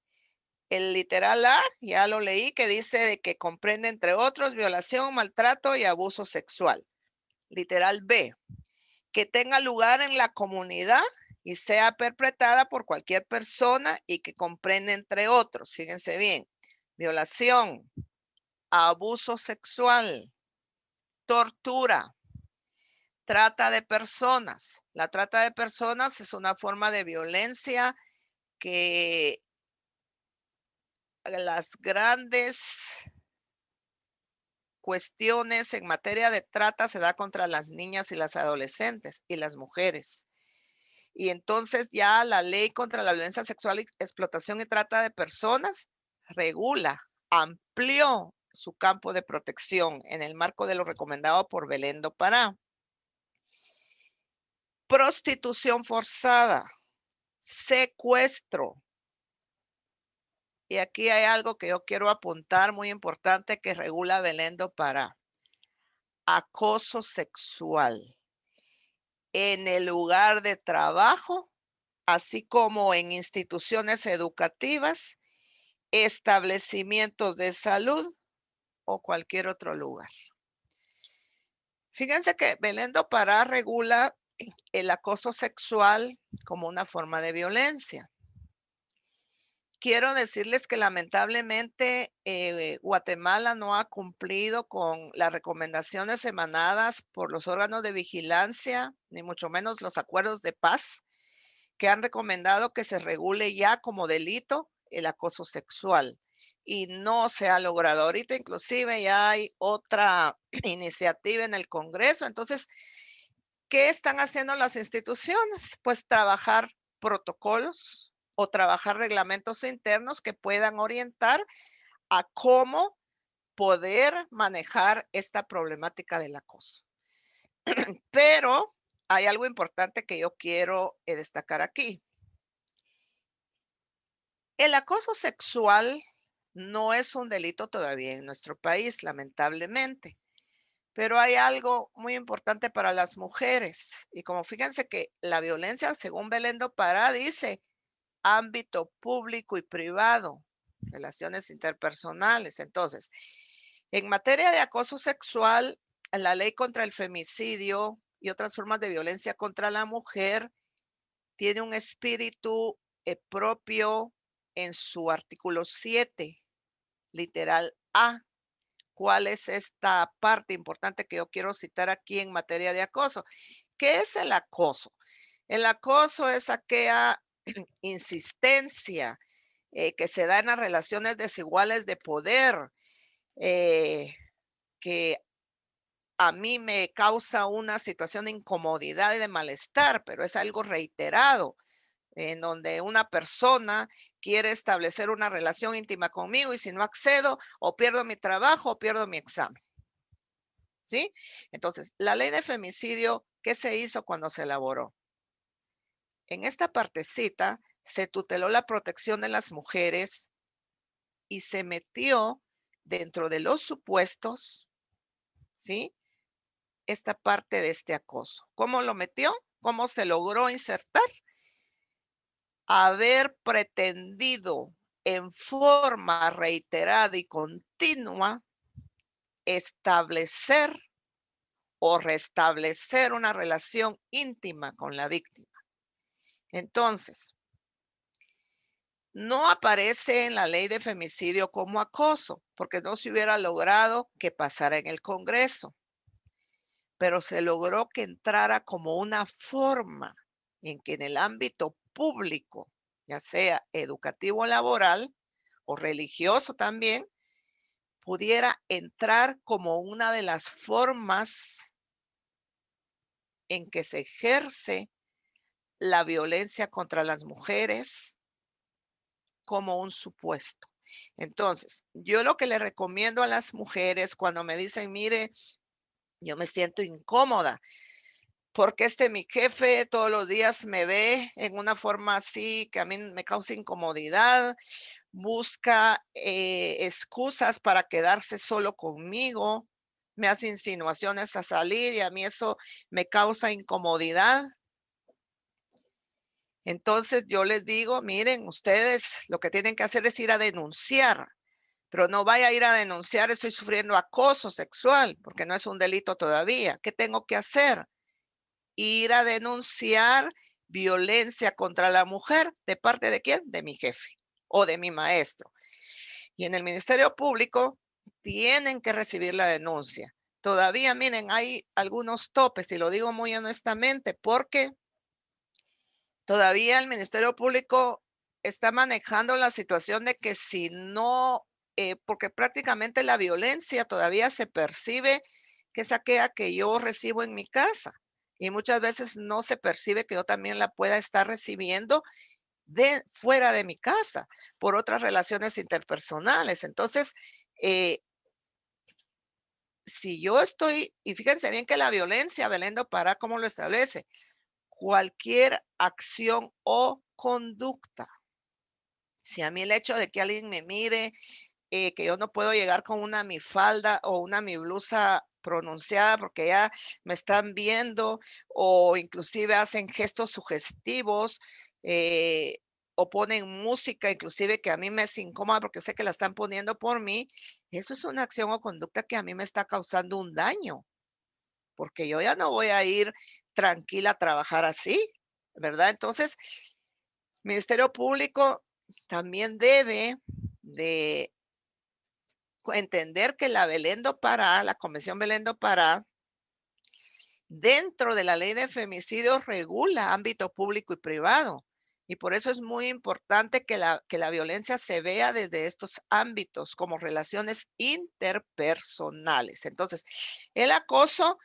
el literal A, ya lo leí, que dice de que comprende, entre otros, violación, maltrato y abuso sexual. Literal B, que tenga lugar en la comunidad y sea perpetrada por cualquier persona y que comprende, entre otros, fíjense bien, violación, abuso sexual, tortura, trata de personas. La trata de personas es una forma de violencia que las grandes cuestiones en materia de trata se da contra las niñas y las adolescentes y las mujeres. Y entonces ya la ley contra la violencia sexual, explotación y trata de personas regula, amplió su campo de protección en el marco de lo recomendado por Belén do Pará. Prostitución forzada, secuestro. Y aquí hay algo que yo quiero apuntar muy importante que regula Belén do Pará. Acoso sexual en el lugar de trabajo, así como en instituciones educativas, establecimientos de salud o cualquier otro lugar. Fíjense que Belén do Pará regula el acoso sexual como una forma de violencia. quiero decirles que lamentablemente Guatemala no ha cumplido con las recomendaciones emanadas por los órganos de vigilancia, ni mucho menos los acuerdos de paz, que han recomendado que se regule ya como delito el acoso sexual. Y no se ha logrado. Ahorita inclusive ya hay otra iniciativa en el Congreso. Entonces, ¿qué están haciendo las instituciones? Pues trabajar protocolos o trabajar reglamentos internos que puedan orientar a cómo poder manejar esta problemática del acoso. Pero hay algo importante que yo quiero destacar aquí. El acoso sexual no es un delito todavía en nuestro país, lamentablemente. Pero hay algo muy importante para las mujeres. Y como fíjense que la violencia, según Belén do Pará, dice ámbito público y privado, relaciones interpersonales. Entonces, en materia de acoso sexual, la ley contra el femicidio y otras formas de violencia contra la mujer tiene un espíritu propio en su artículo 7, literal A. ¿Cuál es esta parte importante que yo quiero citar aquí en materia de acoso? ¿Qué es el acoso? El acoso es aquella insistencia que se da en las relaciones desiguales de poder, que a mí me causa una situación de incomodidad y de malestar, pero es algo reiterado, en donde una persona quiere establecer una relación íntima conmigo y si no accedo, o pierdo mi trabajo o pierdo mi examen. ¿Sí? Entonces, la ley de femicidio, ¿qué se hizo cuando se elaboró? En esta partecita se tuteló la protección de las mujeres y se metió dentro de los supuestos, ¿sí? Esta parte de este acoso. ¿Cómo lo metió? ¿Cómo se logró insertar? Haber pretendido en forma reiterada y continua establecer o restablecer una relación íntima con la víctima. Entonces, no aparece en la ley de femicidio como acoso, porque no se hubiera logrado que pasara en el Congreso, pero se logró que entrara como una forma en que en el ámbito público, ya sea educativo, laboral o religioso también, pudiera entrar como una de las formas en que se ejerce la violencia contra las mujeres como un supuesto. Entonces, yo lo que le recomiendo a las mujeres cuando me dicen, mire, yo me siento incómoda porque mi jefe todos los días me ve en una forma así que a mí me causa incomodidad, busca excusas para quedarse solo conmigo, me hace insinuaciones a salir y a mí eso me causa incomodidad. Entonces yo les digo, miren, ustedes lo que tienen que hacer es ir a denunciar, pero no vaya a ir a denunciar, estoy sufriendo acoso sexual, porque no es un delito todavía. ¿Qué tengo que hacer? Ir a denunciar violencia contra la mujer. ¿De parte de quién? De mi jefe o de mi maestro. Y en el Ministerio Público tienen que recibir la denuncia. Todavía, miren, hay algunos topes, y lo digo muy honestamente, porque todavía el Ministerio Público está manejando la situación de que si no, porque prácticamente la violencia todavía se percibe que es aquella que yo recibo en mi casa y muchas veces no se percibe que yo también la pueda estar recibiendo de fuera de mi casa por otras relaciones interpersonales. Entonces, eh, si yo estoy, y fíjense bien que la violencia, Belén do Pará, ¿cómo lo establece? Cualquier acción o conducta. Si a mí el hecho de que alguien me mire, que yo no puedo llegar con una mi falda o una mi blusa pronunciada porque ya me están viendo o inclusive hacen gestos sugestivos eh, o ponen música inclusive que a mí me es incómoda porque sé que la están poniendo por mí, eso es una acción o conducta que a mí me está causando un daño, porque yo ya no voy a ir tranquila a trabajar así, ¿verdad? Entonces, Ministerio Público, también debe de entender que la Belén do Pará, la Convención Belén do Pará, dentro de la ley de femicidios regula ámbito público y privado. Y por eso es muy importante que la violencia se vea desde estos ámbitos como relaciones interpersonales. Entonces, el acoso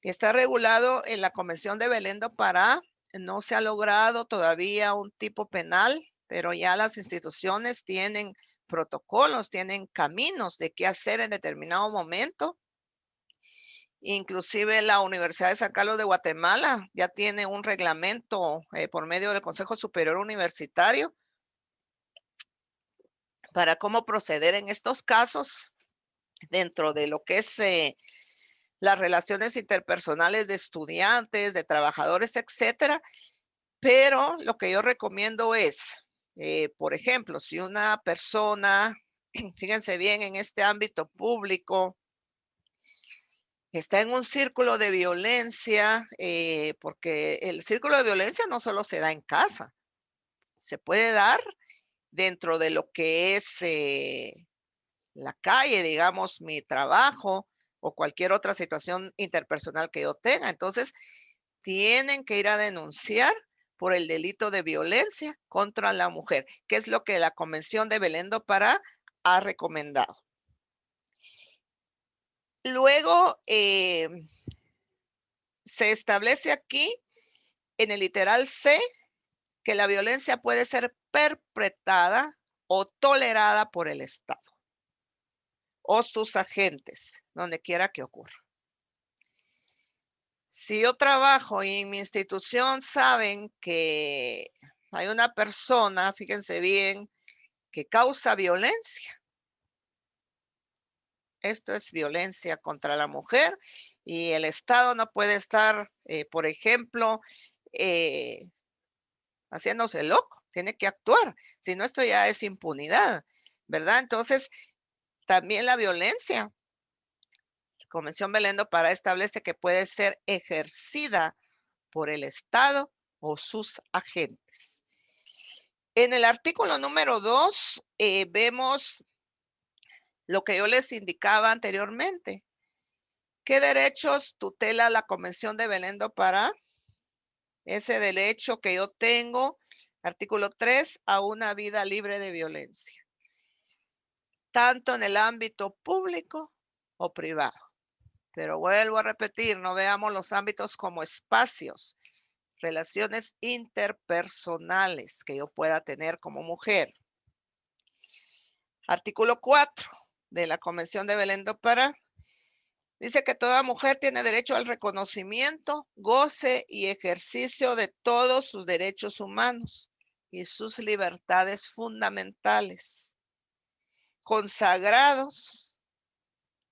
que está regulado en la Convención de Belén do Pará, no se ha logrado todavía un tipo penal, pero ya las instituciones tienen protocolos, tienen caminos de qué hacer en determinado momento. Inclusive la Universidad de San Carlos de Guatemala ya tiene un reglamento por medio del Consejo Superior Universitario para cómo proceder en estos casos dentro de lo que es las relaciones interpersonales de estudiantes, de trabajadores, etcétera. Pero lo que yo recomiendo es, por ejemplo, si una persona, fíjense bien, en este ámbito público, está en un círculo de violencia, porque el círculo de violencia no solo se da en casa, se puede dar dentro de lo que es la calle, digamos, mi trabajo o cualquier otra situación interpersonal que yo tenga. Entonces, tienen que ir a denunciar por el delito de violencia contra la mujer, que es lo que la Convención de Belén do Pará ha recomendado. Luego, se establece aquí en el literal C que la violencia puede ser perpetrada o tolerada por el Estado o sus agentes, donde quiera que ocurra. Si yo trabajo y en mi institución saben que hay una persona, fíjense bien, que causa violencia, esto es violencia contra la mujer y el Estado no puede estar, por ejemplo, haciéndose loco, tiene que actuar, si no esto ya es impunidad, ¿verdad? Entonces, también la violencia, la Convención Belén do Pará establece que puede ser ejercida por el Estado o sus agentes. En el artículo número 2 vemos lo que yo les indicaba anteriormente. ¿Qué derechos tutela la Convención de Belén do Pará? Ese derecho que yo tengo, artículo 3, a una vida libre de violencia, tanto en el ámbito público o privado. Pero vuelvo a repetir, no veamos los ámbitos como espacios, relaciones interpersonales que yo pueda tener como mujer. Artículo 4 de la Convención de Belén do Pará dice que toda mujer tiene derecho al reconocimiento, goce y ejercicio de todos sus derechos humanos y sus libertades fundamentales, consagrados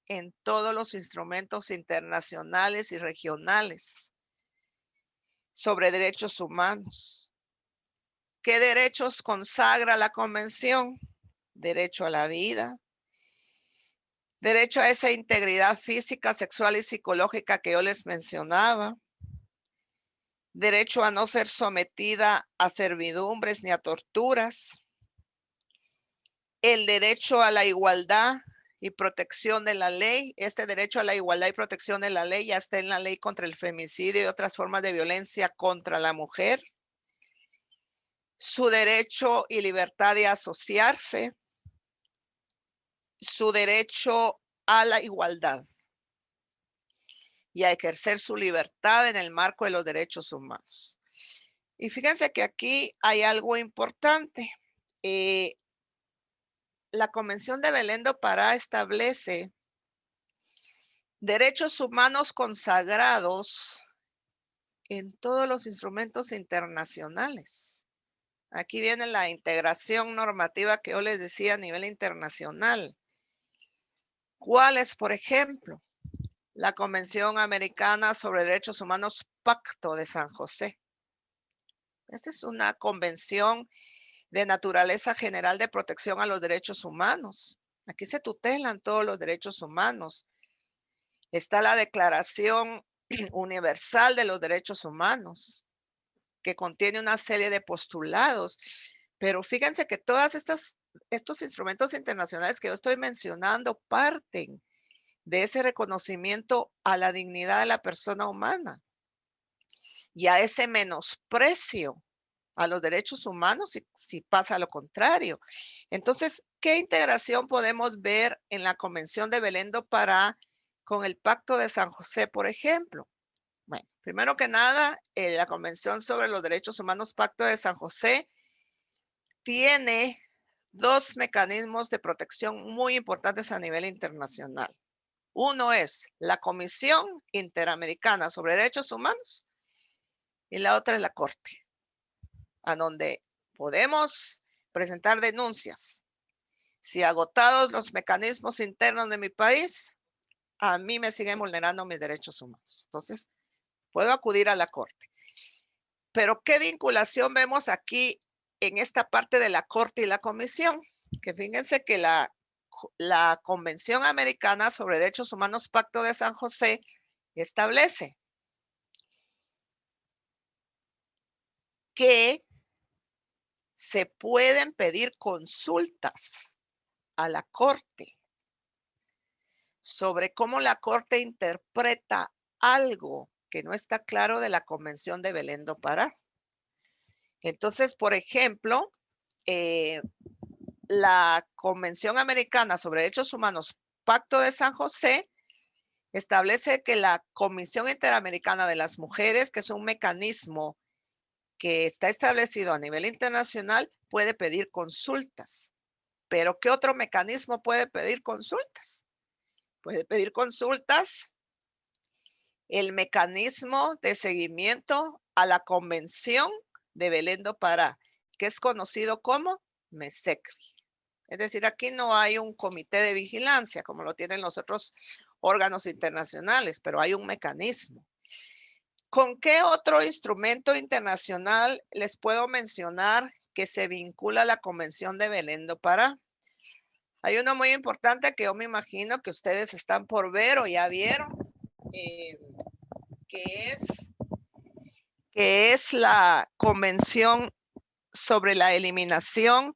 en todos los instrumentos internacionales y regionales sobre derechos humanos. ¿Qué derechos consagra la Convención? Derecho a la vida, derecho a esa integridad física, sexual y psicológica que yo les mencionaba, derecho a no ser sometida a servidumbres ni a torturas, el derecho a la igualdad y protección de la ley. Este derecho a la igualdad y protección de la ley ya está en la ley contra el femicidio y otras formas de violencia contra la mujer. Su derecho y libertad de asociarse, su derecho a la igualdad y a ejercer su libertad en el marco de los derechos humanos. Y fíjense que aquí hay algo importante. La Convención de Belén do Pará establece derechos humanos consagrados en todos los instrumentos internacionales. Aquí viene la integración normativa que yo les decía a nivel internacional. ¿Cuáles, por ejemplo? La Convención Americana sobre Derechos Humanos, Pacto de San José. Esta es una convención de naturaleza general de protección a los derechos humanos. Aquí se tutelan todos los derechos humanos. Está la Declaración Universal de los Derechos Humanos, que contiene una serie de postulados, Pero fíjense que estos instrumentos internacionales que yo estoy mencionando parten de ese reconocimiento a la dignidad de la persona humana y a ese menosprecio a los derechos humanos si pasa lo contrario. Entonces, ¿qué integración podemos ver en la Convención de Belén do Pará con el Pacto de San José, por ejemplo? Bueno, primero que nada, la Convención sobre los Derechos Humanos, Pacto de San José, tiene dos mecanismos de protección muy importantes a nivel internacional. Uno es la Comisión Interamericana sobre Derechos Humanos y la otra es la Corte, a donde podemos presentar denuncias. Si agotados los mecanismos internos de mi país, a mí me siguen vulnerando mis derechos humanos. Entonces, puedo acudir a la Corte. Pero, ¿qué vinculación vemos aquí en esta parte de la Corte y la Comisión? Que fíjense que la Convención Americana sobre Derechos Humanos, Pacto de San José, establece que se pueden pedir consultas a la Corte sobre cómo la Corte interpreta algo que no está claro de la Convención de Belén do Pará. Entonces, por ejemplo, la Convención Americana sobre Derechos Humanos, Pacto de San José, establece que la Comisión Interamericana de las Mujeres, que es un mecanismo que está establecido a nivel internacional, puede pedir consultas. Pero, ¿qué otro mecanismo puede pedir consultas? Puede pedir consultas el mecanismo de seguimiento a la Convención de Belén do Pará, que es conocido como MESECRI. Es decir, aquí no hay un comité de vigilancia como lo tienen los otros órganos internacionales, pero hay un mecanismo. ¿Con qué otro instrumento internacional les puedo mencionar que se vincula a la Convención de Belén do Pará? Hay uno muy importante que yo me imagino que ustedes están por ver o ya vieron, que es la Convención sobre la eliminación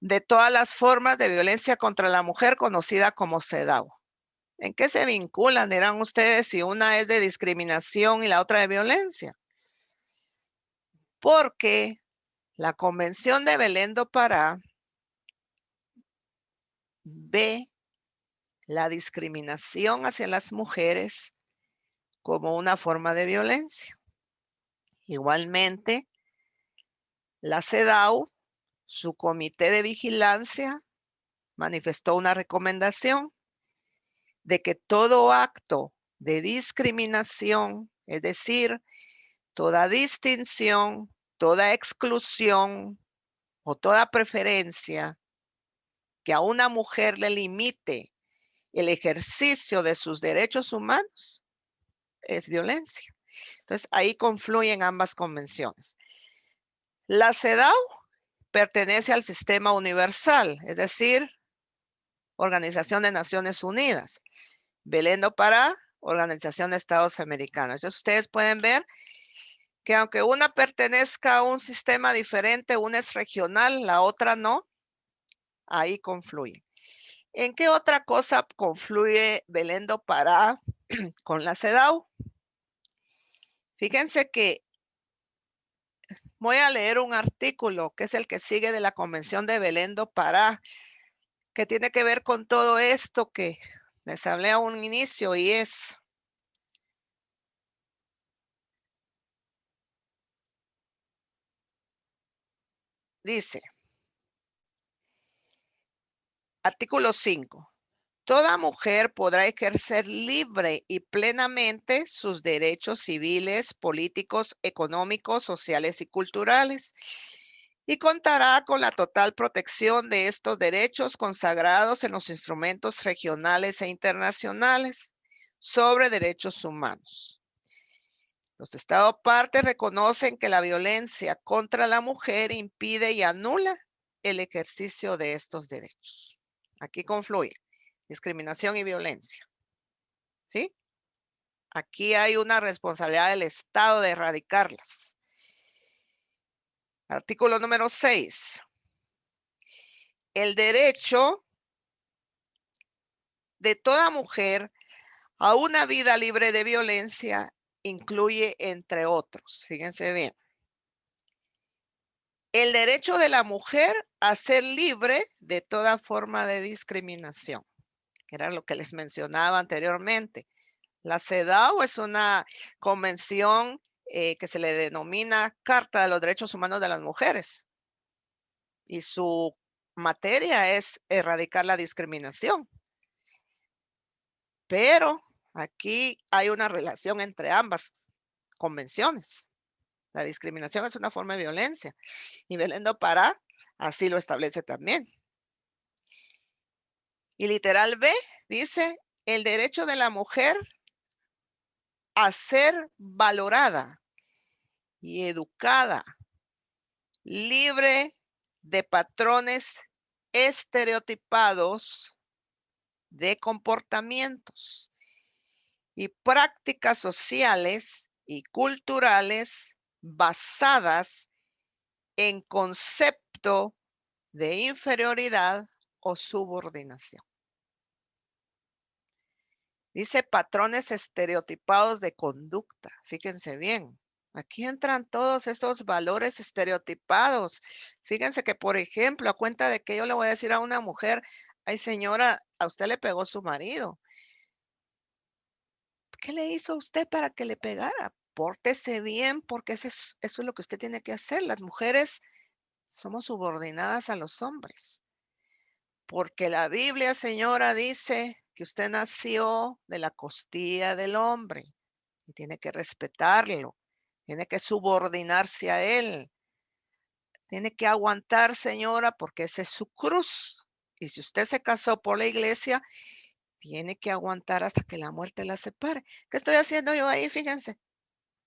de todas las formas de violencia contra la mujer, conocida como CEDAW. ¿En qué se vinculan, dirán ustedes, si una es de discriminación y la otra de violencia? Porque la Convención de Belén do Pará ve la discriminación hacia las mujeres como una forma de violencia. Igualmente, la CEDAW, su comité de vigilancia, manifestó una recomendación de que todo acto de discriminación, es decir, toda distinción, toda exclusión o toda preferencia que a una mujer le limite el ejercicio de sus derechos humanos es violencia. Entonces, ahí confluyen ambas convenciones. La CEDAW pertenece al sistema universal, es decir, Organización de Naciones Unidas. Belén do Pará, Organización de Estados Americanos. Entonces, ustedes pueden ver que aunque una pertenezca a un sistema diferente, una es regional, la otra no, ahí confluye. ¿En qué otra cosa confluye Belén do Pará con la CEDAW? Fíjense que voy a leer un artículo que es el que sigue de la Convención de Belén do Pará, que tiene que ver con todo esto que les hablé a un inicio y es: dice, artículo 5. Toda mujer podrá ejercer libre y plenamente sus derechos civiles, políticos, económicos, sociales y culturales, y contará con la total protección de estos derechos consagrados en los instrumentos regionales e internacionales sobre derechos humanos. Los Estados partes reconocen que la violencia contra la mujer impide y anula el ejercicio de estos derechos. Aquí confluye discriminación y violencia. ¿Sí? Aquí hay una responsabilidad del Estado de erradicarlas. Artículo número 6. El derecho de toda mujer a una vida libre de violencia incluye, entre otros, fíjense bien, el derecho de la mujer a ser libre de toda forma de discriminación, que era lo que les mencionaba anteriormente. La CEDAW es una convención que se le denomina Carta de los Derechos Humanos de las Mujeres, y su materia es erradicar la discriminación. Pero aquí hay una relación entre ambas convenciones. La discriminación es una forma de violencia y Belén do Pará así lo establece también. Y literal B dice el derecho de la mujer a ser valorada y educada, libre de patrones estereotipados de comportamientos y prácticas sociales y culturales basadas en concepto de inferioridad o subordinación. Dice patrones estereotipados de conducta. Fíjense bien. Aquí entran todos estos valores estereotipados. Fíjense que, por ejemplo, a cuenta de que yo le voy a decir a una mujer, ay señora, a usted le pegó su marido. ¿Qué le hizo usted para que le pegara? Pórtese bien, porque eso es lo que usted tiene que hacer. Las mujeres somos subordinadas a los hombres. Porque la Biblia, señora, dice que usted nació de la costilla del hombre y tiene que respetarlo, tiene que subordinarse a él, tiene que aguantar, señora, porque esa es su cruz. Y si usted se casó por la iglesia, tiene que aguantar hasta que la muerte la separe. ¿Qué estoy haciendo yo ahí? Fíjense,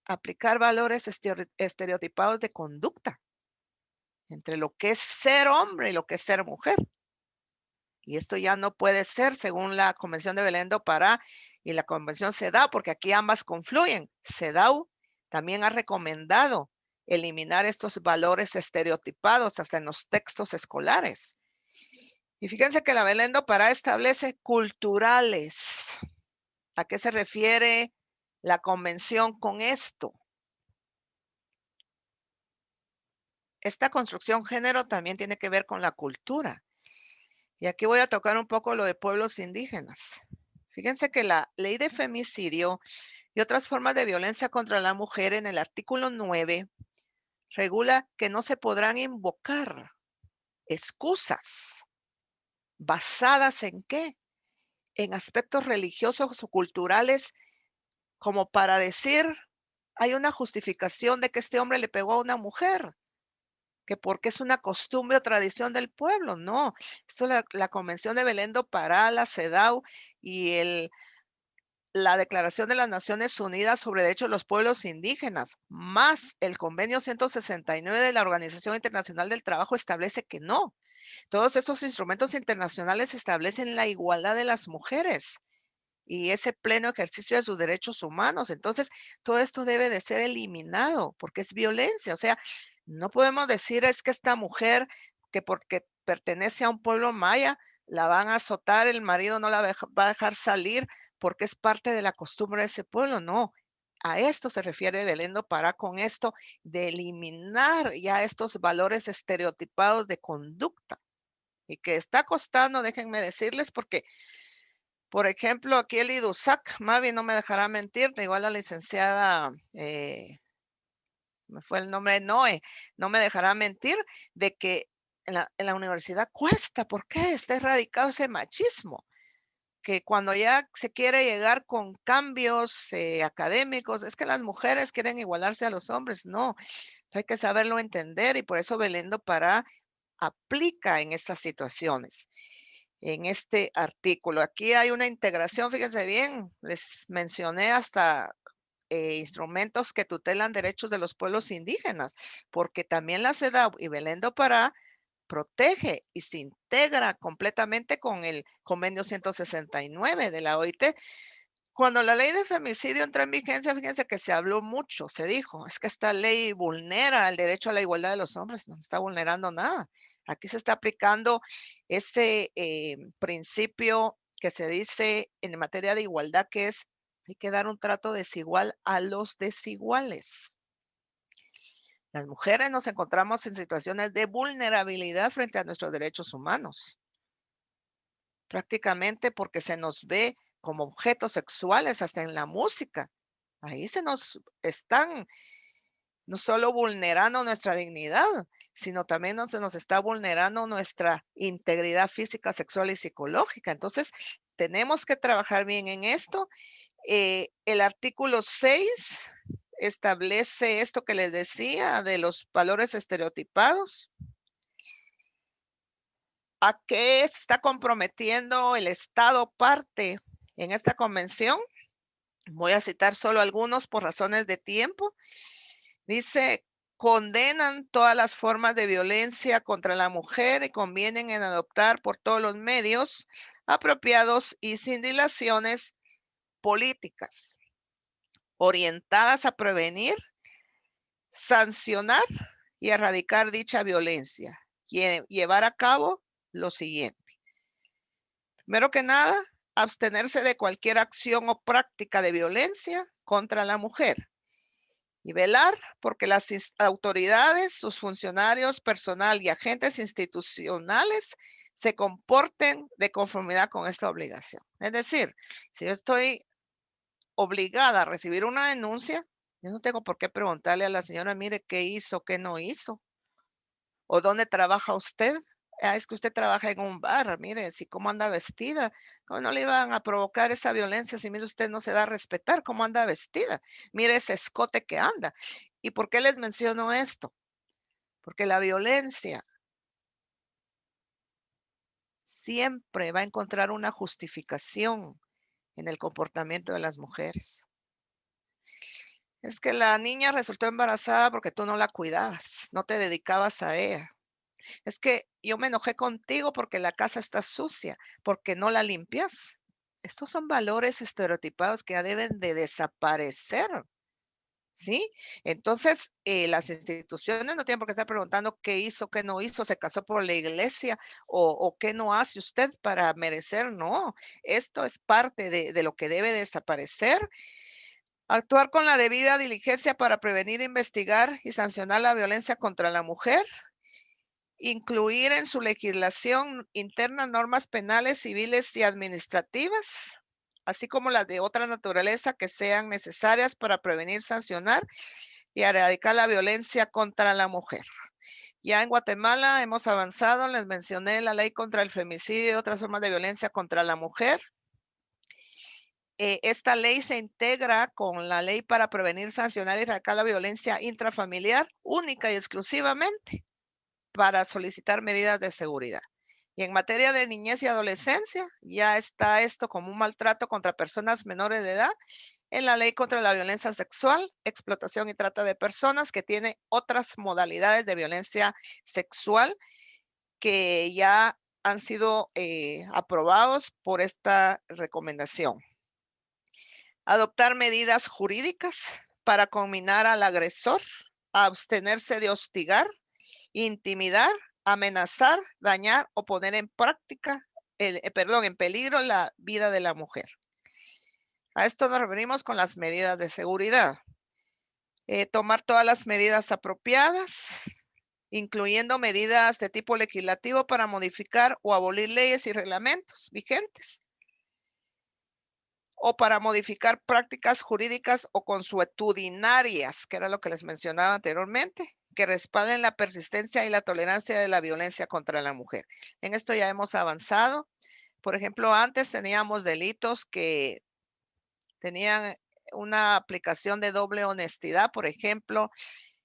aplicar valores estereotipados de conducta entre lo que es ser hombre y lo que es ser mujer. Y esto ya no puede ser según la Convención de Belén do Pará y la Convención CEDAW, porque aquí ambas confluyen. CEDAW también ha recomendado eliminar estos valores estereotipados hasta en los textos escolares. Y fíjense que la Belén do Pará establece culturales. ¿A qué se refiere la convención con esto? Esta construcción género también tiene que ver con la cultura. Y aquí voy a tocar un poco lo de pueblos indígenas. Fíjense que la ley de femicidio y otras formas de violencia contra la mujer en el artículo 9 regula que no se podrán invocar excusas basadas en qué? En aspectos religiosos o culturales como para decir hay una justificación de que este hombre le pegó a una mujer, que porque es una costumbre o tradición del pueblo. No, esto la Convención de Belén do Pará, la CEDAW y la Declaración de las Naciones Unidas sobre Derechos de los Pueblos Indígenas, más el Convenio 169 de la Organización Internacional del Trabajo establece que no. Todos estos instrumentos internacionales establecen la igualdad de las mujeres y ese pleno ejercicio de sus derechos humanos. Entonces, todo esto debe de ser eliminado porque es violencia. O sea, no podemos decir es que esta mujer que porque pertenece a un pueblo maya, la van a azotar, el marido no la va a dejar salir porque es parte de la costumbre de ese pueblo. No, a esto se refiere Belén do Pará con esto de eliminar ya estos valores estereotipados de conducta y que está costando, déjenme decirles, porque por ejemplo, aquí el IDUSAC, Mavi no me dejará mentir, igual la licenciada, me fue el nombre, Noé, no me dejará mentir de que en la universidad cuesta, ¿por qué? Está erradicado ese machismo, que cuando ya se quiere llegar con cambios académicos, es que las mujeres quieren igualarse a los hombres, no, hay que saberlo entender y por eso Belén do Pará aplica en estas situaciones en este artículo. Aquí hay una integración, fíjense bien, les mencioné hasta instrumentos que tutelan derechos de los pueblos indígenas, porque también la CEDAW y Belén do Pará protege y se integra completamente con el convenio 169 de la OIT, Cuando la ley de femicidio entró en vigencia, fíjense que se habló mucho, se dijo, es que esta ley vulnera el derecho a la igualdad de los hombres, no está vulnerando nada. Aquí se está aplicando ese principio que se dice en materia de igualdad, que es, hay que dar un trato desigual a los desiguales. Las mujeres nos encontramos en situaciones de vulnerabilidad frente a nuestros derechos humanos, prácticamente porque se nos ve como objetos sexuales, hasta en la música. Ahí se nos están no solo vulnerando nuestra dignidad, sino también se nos está vulnerando nuestra integridad física, sexual y psicológica. Entonces, tenemos que trabajar bien en esto. El artículo 6 establece esto que les decía de los valores estereotipados. ¿A qué está comprometiendo el Estado parte en esta convención? Voy a citar solo algunos por razones de tiempo. Dice, condenan todas las formas de violencia contra la mujer y convienen en adoptar por todos los medios apropiados y sin dilaciones políticas orientadas a prevenir, sancionar y erradicar dicha violencia y llevar a cabo lo siguiente. Primero que nada, abstenerse de cualquier acción o práctica de violencia contra la mujer y velar porque las autoridades, sus funcionarios, personal y agentes institucionales se comporten de conformidad con esta obligación. Es decir, si yo estoy obligada a recibir una denuncia, yo no tengo por qué preguntarle a la señora, mire, qué hizo, qué no hizo, o dónde trabaja usted. Es que usted trabaja en un bar, mire, si cómo anda vestida, cómo no le iban a provocar esa violencia si mire usted no se da a respetar cómo anda vestida, mire ese escote que anda. ¿Y por qué les menciono esto? Porque la violencia siempre va a encontrar una justificación en el comportamiento de las mujeres. Es que la niña resultó embarazada porque tú no la cuidabas, no te dedicabas a ella. Es que yo me enojé contigo porque la casa está sucia, porque no la limpias. Estos son valores estereotipados que ya deben de desaparecer, ¿sí? Entonces, las instituciones no tienen por qué estar preguntando qué hizo, qué no hizo, se casó por la iglesia o qué no hace usted para merecer. No, esto es parte de lo que debe desaparecer. Actuar con la debida diligencia para prevenir, investigar y sancionar la violencia contra la mujer. Incluir en su legislación interna normas penales, civiles y administrativas, así como las de otra naturaleza que sean necesarias para prevenir, sancionar y erradicar la violencia contra la mujer. Ya en Guatemala hemos avanzado, les mencioné la ley contra el femicidio y otras formas de violencia contra la mujer. Esta ley se integra con la ley para prevenir, sancionar y erradicar la violencia intrafamiliar única y exclusivamente para solicitar medidas de seguridad. Y en materia de niñez y adolescencia, ya está esto como un maltrato contra personas menores de edad en la ley contra la violencia sexual, explotación y trata de personas, que tiene otras modalidades de violencia sexual que ya han sido aprobados por esta recomendación. Adoptar medidas jurídicas para conminar al agresor a abstenerse de hostigar, intimidar, amenazar, dañar o poner en práctica, en peligro la vida de la mujer. A esto nos referimos con las medidas de seguridad. Tomar todas las medidas apropiadas, incluyendo medidas de tipo legislativo para modificar o abolir leyes y reglamentos vigentes, o para modificar prácticas jurídicas o consuetudinarias, que era lo que les mencionaba anteriormente, que respalden la persistencia y la tolerancia de la violencia contra la mujer. En esto ya hemos avanzado. Por ejemplo, antes teníamos delitos que tenían una aplicación de doble honestidad. Por ejemplo,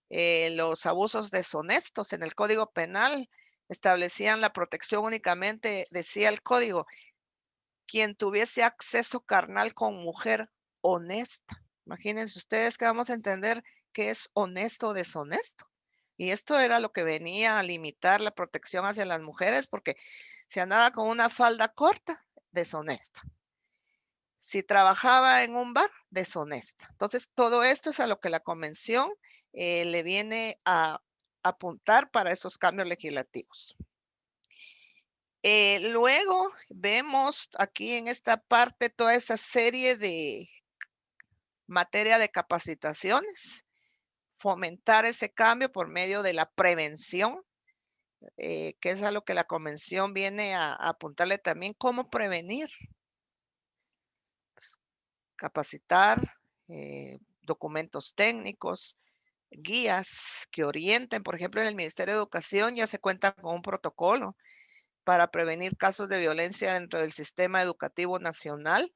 los abusos deshonestos en el Código Penal establecían la protección únicamente, decía el código, quien tuviese acceso carnal con mujer honesta. Imagínense ustedes que vamos a entender qué es honesto o deshonesto. Y esto era lo que venía a limitar la protección hacia las mujeres, porque si andaba con una falda corta, deshonesta. Si trabajaba en un bar, deshonesta. Entonces, todo esto es a lo que la convención le viene a apuntar para esos cambios legislativos. Luego vemos aquí en esta parte toda esa serie de materia de capacitaciones, fomentar ese cambio por medio de la prevención, que es a lo que la convención viene a apuntarle también, cómo prevenir, pues, capacitar, documentos técnicos, guías que orienten. Por ejemplo, en el Ministerio de Educación ya se cuenta con un protocolo para prevenir casos de violencia dentro del sistema educativo nacional,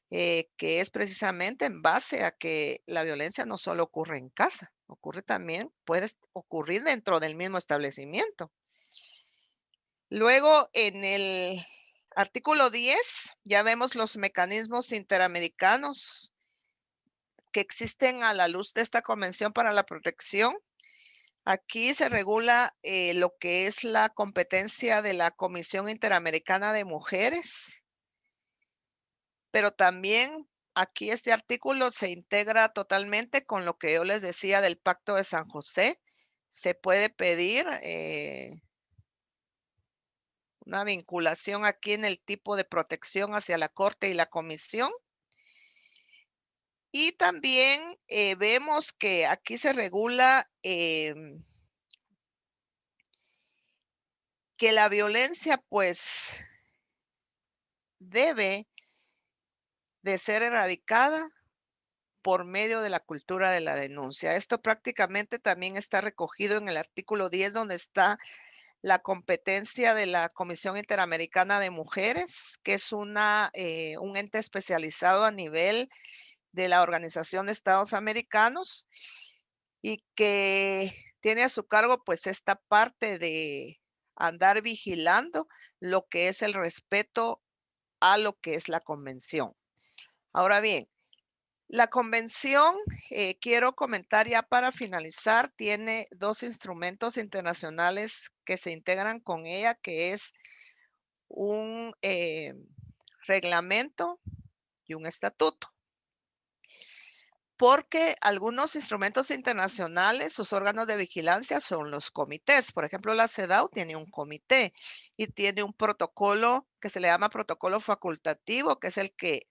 que es precisamente en base a que la violencia no solo ocurre en casa, ocurre también, puede ocurrir dentro del mismo establecimiento. Luego, en el artículo 10, ya vemos los mecanismos interamericanos que existen a la luz de esta Convención para la Protección. Aquí se regula lo que es la competencia de la Comisión Interamericana de Mujeres, pero también aquí este artículo se integra totalmente con lo que yo les decía del Pacto de San José. Se puede pedir una vinculación aquí en el tipo de protección hacia la Corte y la Comisión. Y también vemos que aquí se regula que la violencia pues debe de ser erradicada por medio de la cultura de la denuncia. Esto prácticamente también está recogido en el artículo 10, donde está la competencia de la Comisión Interamericana de Mujeres, que es un ente especializado a nivel de la Organización de Estados Americanos y que tiene a su cargo pues esta parte de andar vigilando lo que es el respeto a lo que es la convención. Ahora bien, la convención, quiero comentar ya para finalizar, tiene dos instrumentos internacionales que se integran con ella, que es un reglamento y un estatuto. Porque algunos instrumentos internacionales, sus órganos de vigilancia son los comités. Por ejemplo, la CEDAW tiene un comité y tiene un protocolo que se le llama protocolo facultativo, que es el que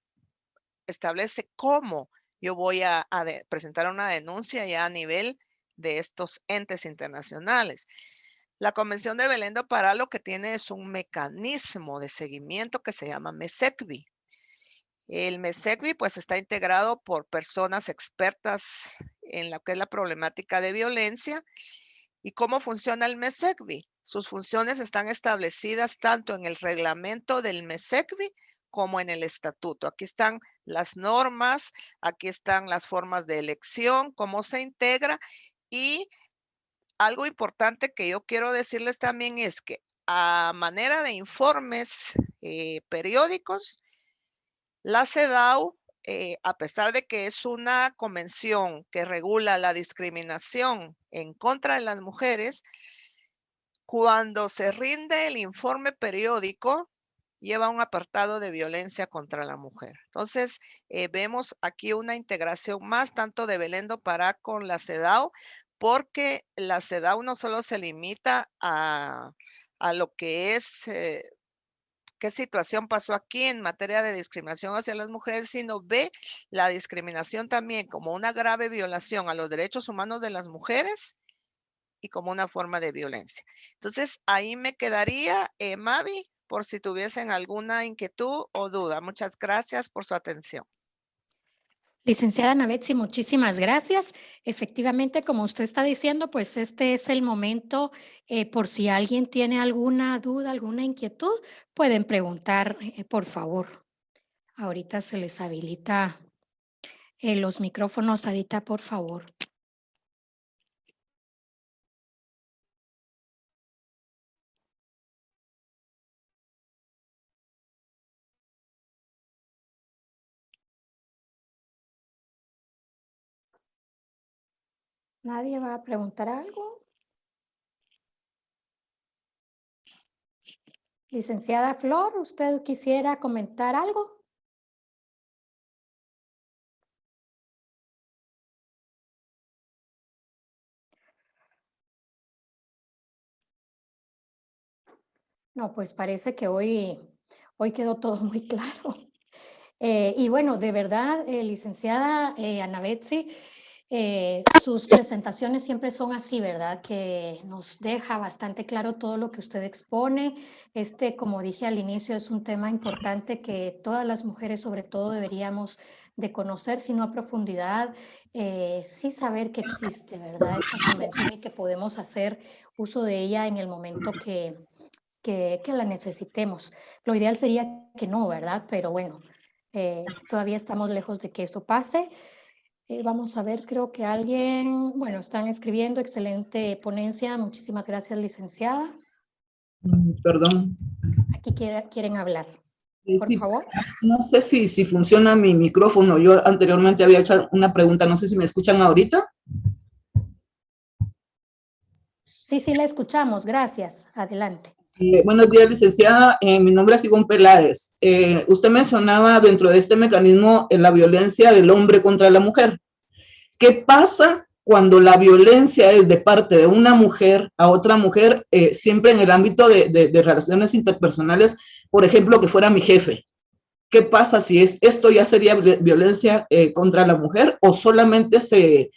establece cómo yo voy a presentar una denuncia ya a nivel de estos entes internacionales. La Convención de Belém do Pará lo que tiene es un mecanismo de seguimiento que se llama MESECVI. El MESECVI pues está integrado por personas expertas en lo que es la problemática de violencia. ¿Y cómo funciona el MESECVI? Sus funciones están establecidas tanto en el reglamento del MESECVI como en el estatuto. Aquí están las normas, aquí están las formas de elección, cómo se integra, y algo importante que yo quiero decirles también es que a manera de informes periódicos, la CEDAW, a pesar de que es una convención que regula la discriminación en contra de las mujeres, cuando se rinde el informe periódico, lleva un apartado de violencia contra la mujer. Entonces, vemos aquí una integración más tanto de Belém do Pará con la CEDAW, porque la CEDAW no solo se limita a lo que es qué situación pasó aquí en materia de discriminación hacia las mujeres, sino ve la discriminación también como una grave violación a los derechos humanos de las mujeres y como una forma de violencia. Entonces, ahí me quedaría, Mavi, por si tuviesen alguna inquietud o duda. Muchas gracias por su atención. Licenciada Navetsi, muchísimas gracias. Efectivamente, como usted está diciendo, pues este es el momento, por si alguien tiene alguna duda, alguna inquietud, pueden preguntar, por favor. Ahorita se les habilita los micrófonos, Adita, por favor. ¿Nadie va a preguntar algo? Licenciada Flor, ¿usted quisiera comentar algo? No, pues parece que hoy quedó todo muy claro. Y bueno, de verdad, licenciada Ana Betsy, sus presentaciones siempre son así, ¿verdad? Que nos deja bastante claro todo lo que usted expone. Como dije al inicio, es un tema importante que todas las mujeres sobre todo deberíamos de conocer, si no a profundidad, sí saber que existe, ¿verdad? Esta convención y que podemos hacer uso de ella en el momento que la necesitemos. Lo ideal sería que no, ¿verdad? Pero bueno, todavía estamos lejos de que eso pase. Vamos a ver, creo que alguien, bueno, están escribiendo, excelente ponencia, muchísimas gracias, licenciada. Perdón. Aquí quieren hablar, por Sí, favor. no sé si funciona mi micrófono. Yo anteriormente había hecho una pregunta, no sé si me escuchan ahorita. Sí, la escuchamos, gracias, adelante. Buenos días, licenciada. Mi nombre es Ivonne Peláez. Usted mencionaba dentro de este mecanismo la violencia del hombre contra la mujer. ¿Qué pasa cuando la violencia es de parte de una mujer a otra mujer, siempre en el ámbito de relaciones interpersonales, por ejemplo, que fuera mi jefe? ¿Qué pasa si esto ya sería violencia contra la mujer o solamente se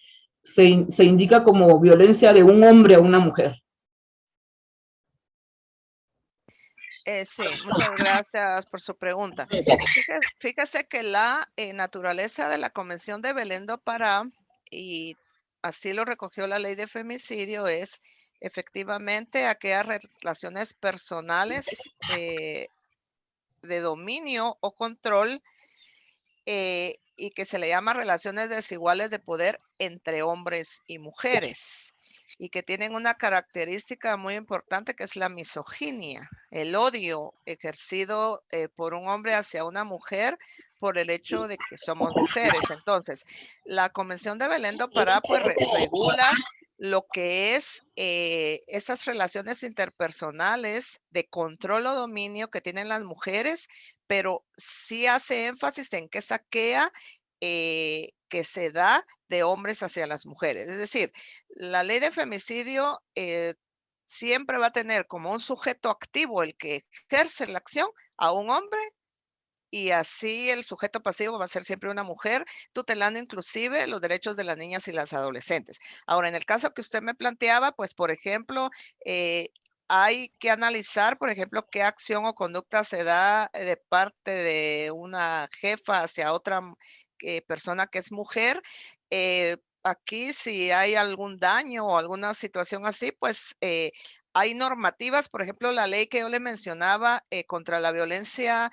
indica como violencia de un hombre a una mujer? Sí, muchas gracias por su pregunta. Fíjese que la naturaleza de la Convención de Belén do Pará, y así lo recogió la ley de femicidio, es efectivamente aquellas relaciones personales de dominio o control y que se le llama relaciones desiguales de poder entre hombres y mujeres, y que tienen una característica muy importante que es la misoginia, el odio ejercido por un hombre hacia una mujer por el hecho de que somos mujeres. Entonces, la Convención de Belén do Pará pues regula lo que es esas relaciones interpersonales de control o dominio que tienen las mujeres, pero sí hace énfasis en que es aquella que se da de hombres hacia las mujeres. Es decir, la ley de femicidio siempre va a tener como un sujeto activo el que ejerce la acción a un hombre, y así el sujeto pasivo va a ser siempre una mujer, tutelando inclusive los derechos de las niñas y las adolescentes. Ahora, en el caso que usted me planteaba, pues, por ejemplo, hay que analizar, por ejemplo, qué acción o conducta se da de parte de una jefa hacia otra persona que es mujer. Aquí, si hay algún daño o alguna situación así, pues hay normativas, por ejemplo, la ley que yo le mencionaba contra la violencia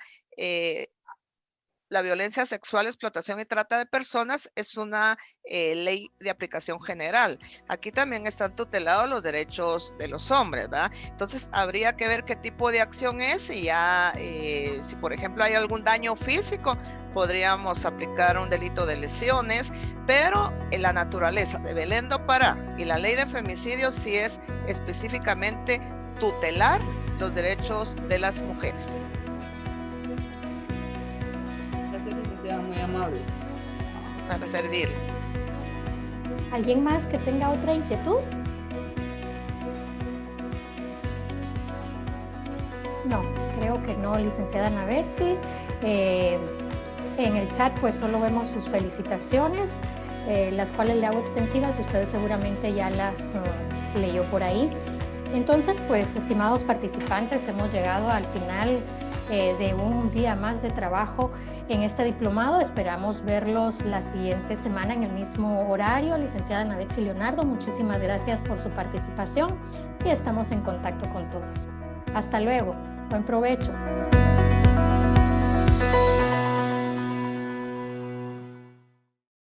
sexual, explotación y trata de personas es una ley de aplicación general. Aquí también están tutelados los derechos de los hombres, ¿verdad? Entonces habría que ver qué tipo de acción es y ya, si por ejemplo hay algún daño físico, podríamos aplicar un delito de lesiones, pero en la naturaleza de Belén do Pará y la ley de femicidio sí es específicamente tutelar los derechos de las mujeres. Muy amable. Para servirle. ¿Alguien más que tenga otra inquietud? No, creo que no, licenciada Ana Betsy. En el chat pues solo vemos sus felicitaciones, las cuales le hago extensivas, ustedes seguramente ya las leyó por ahí. Entonces, pues, estimados participantes, hemos llegado al final de un día más de trabajo en este diplomado. Esperamos verlos la siguiente semana en el mismo horario. Licenciada Ana Betsy Leonardo, muchísimas gracias por su participación y estamos en contacto con todos. Hasta luego. Buen provecho.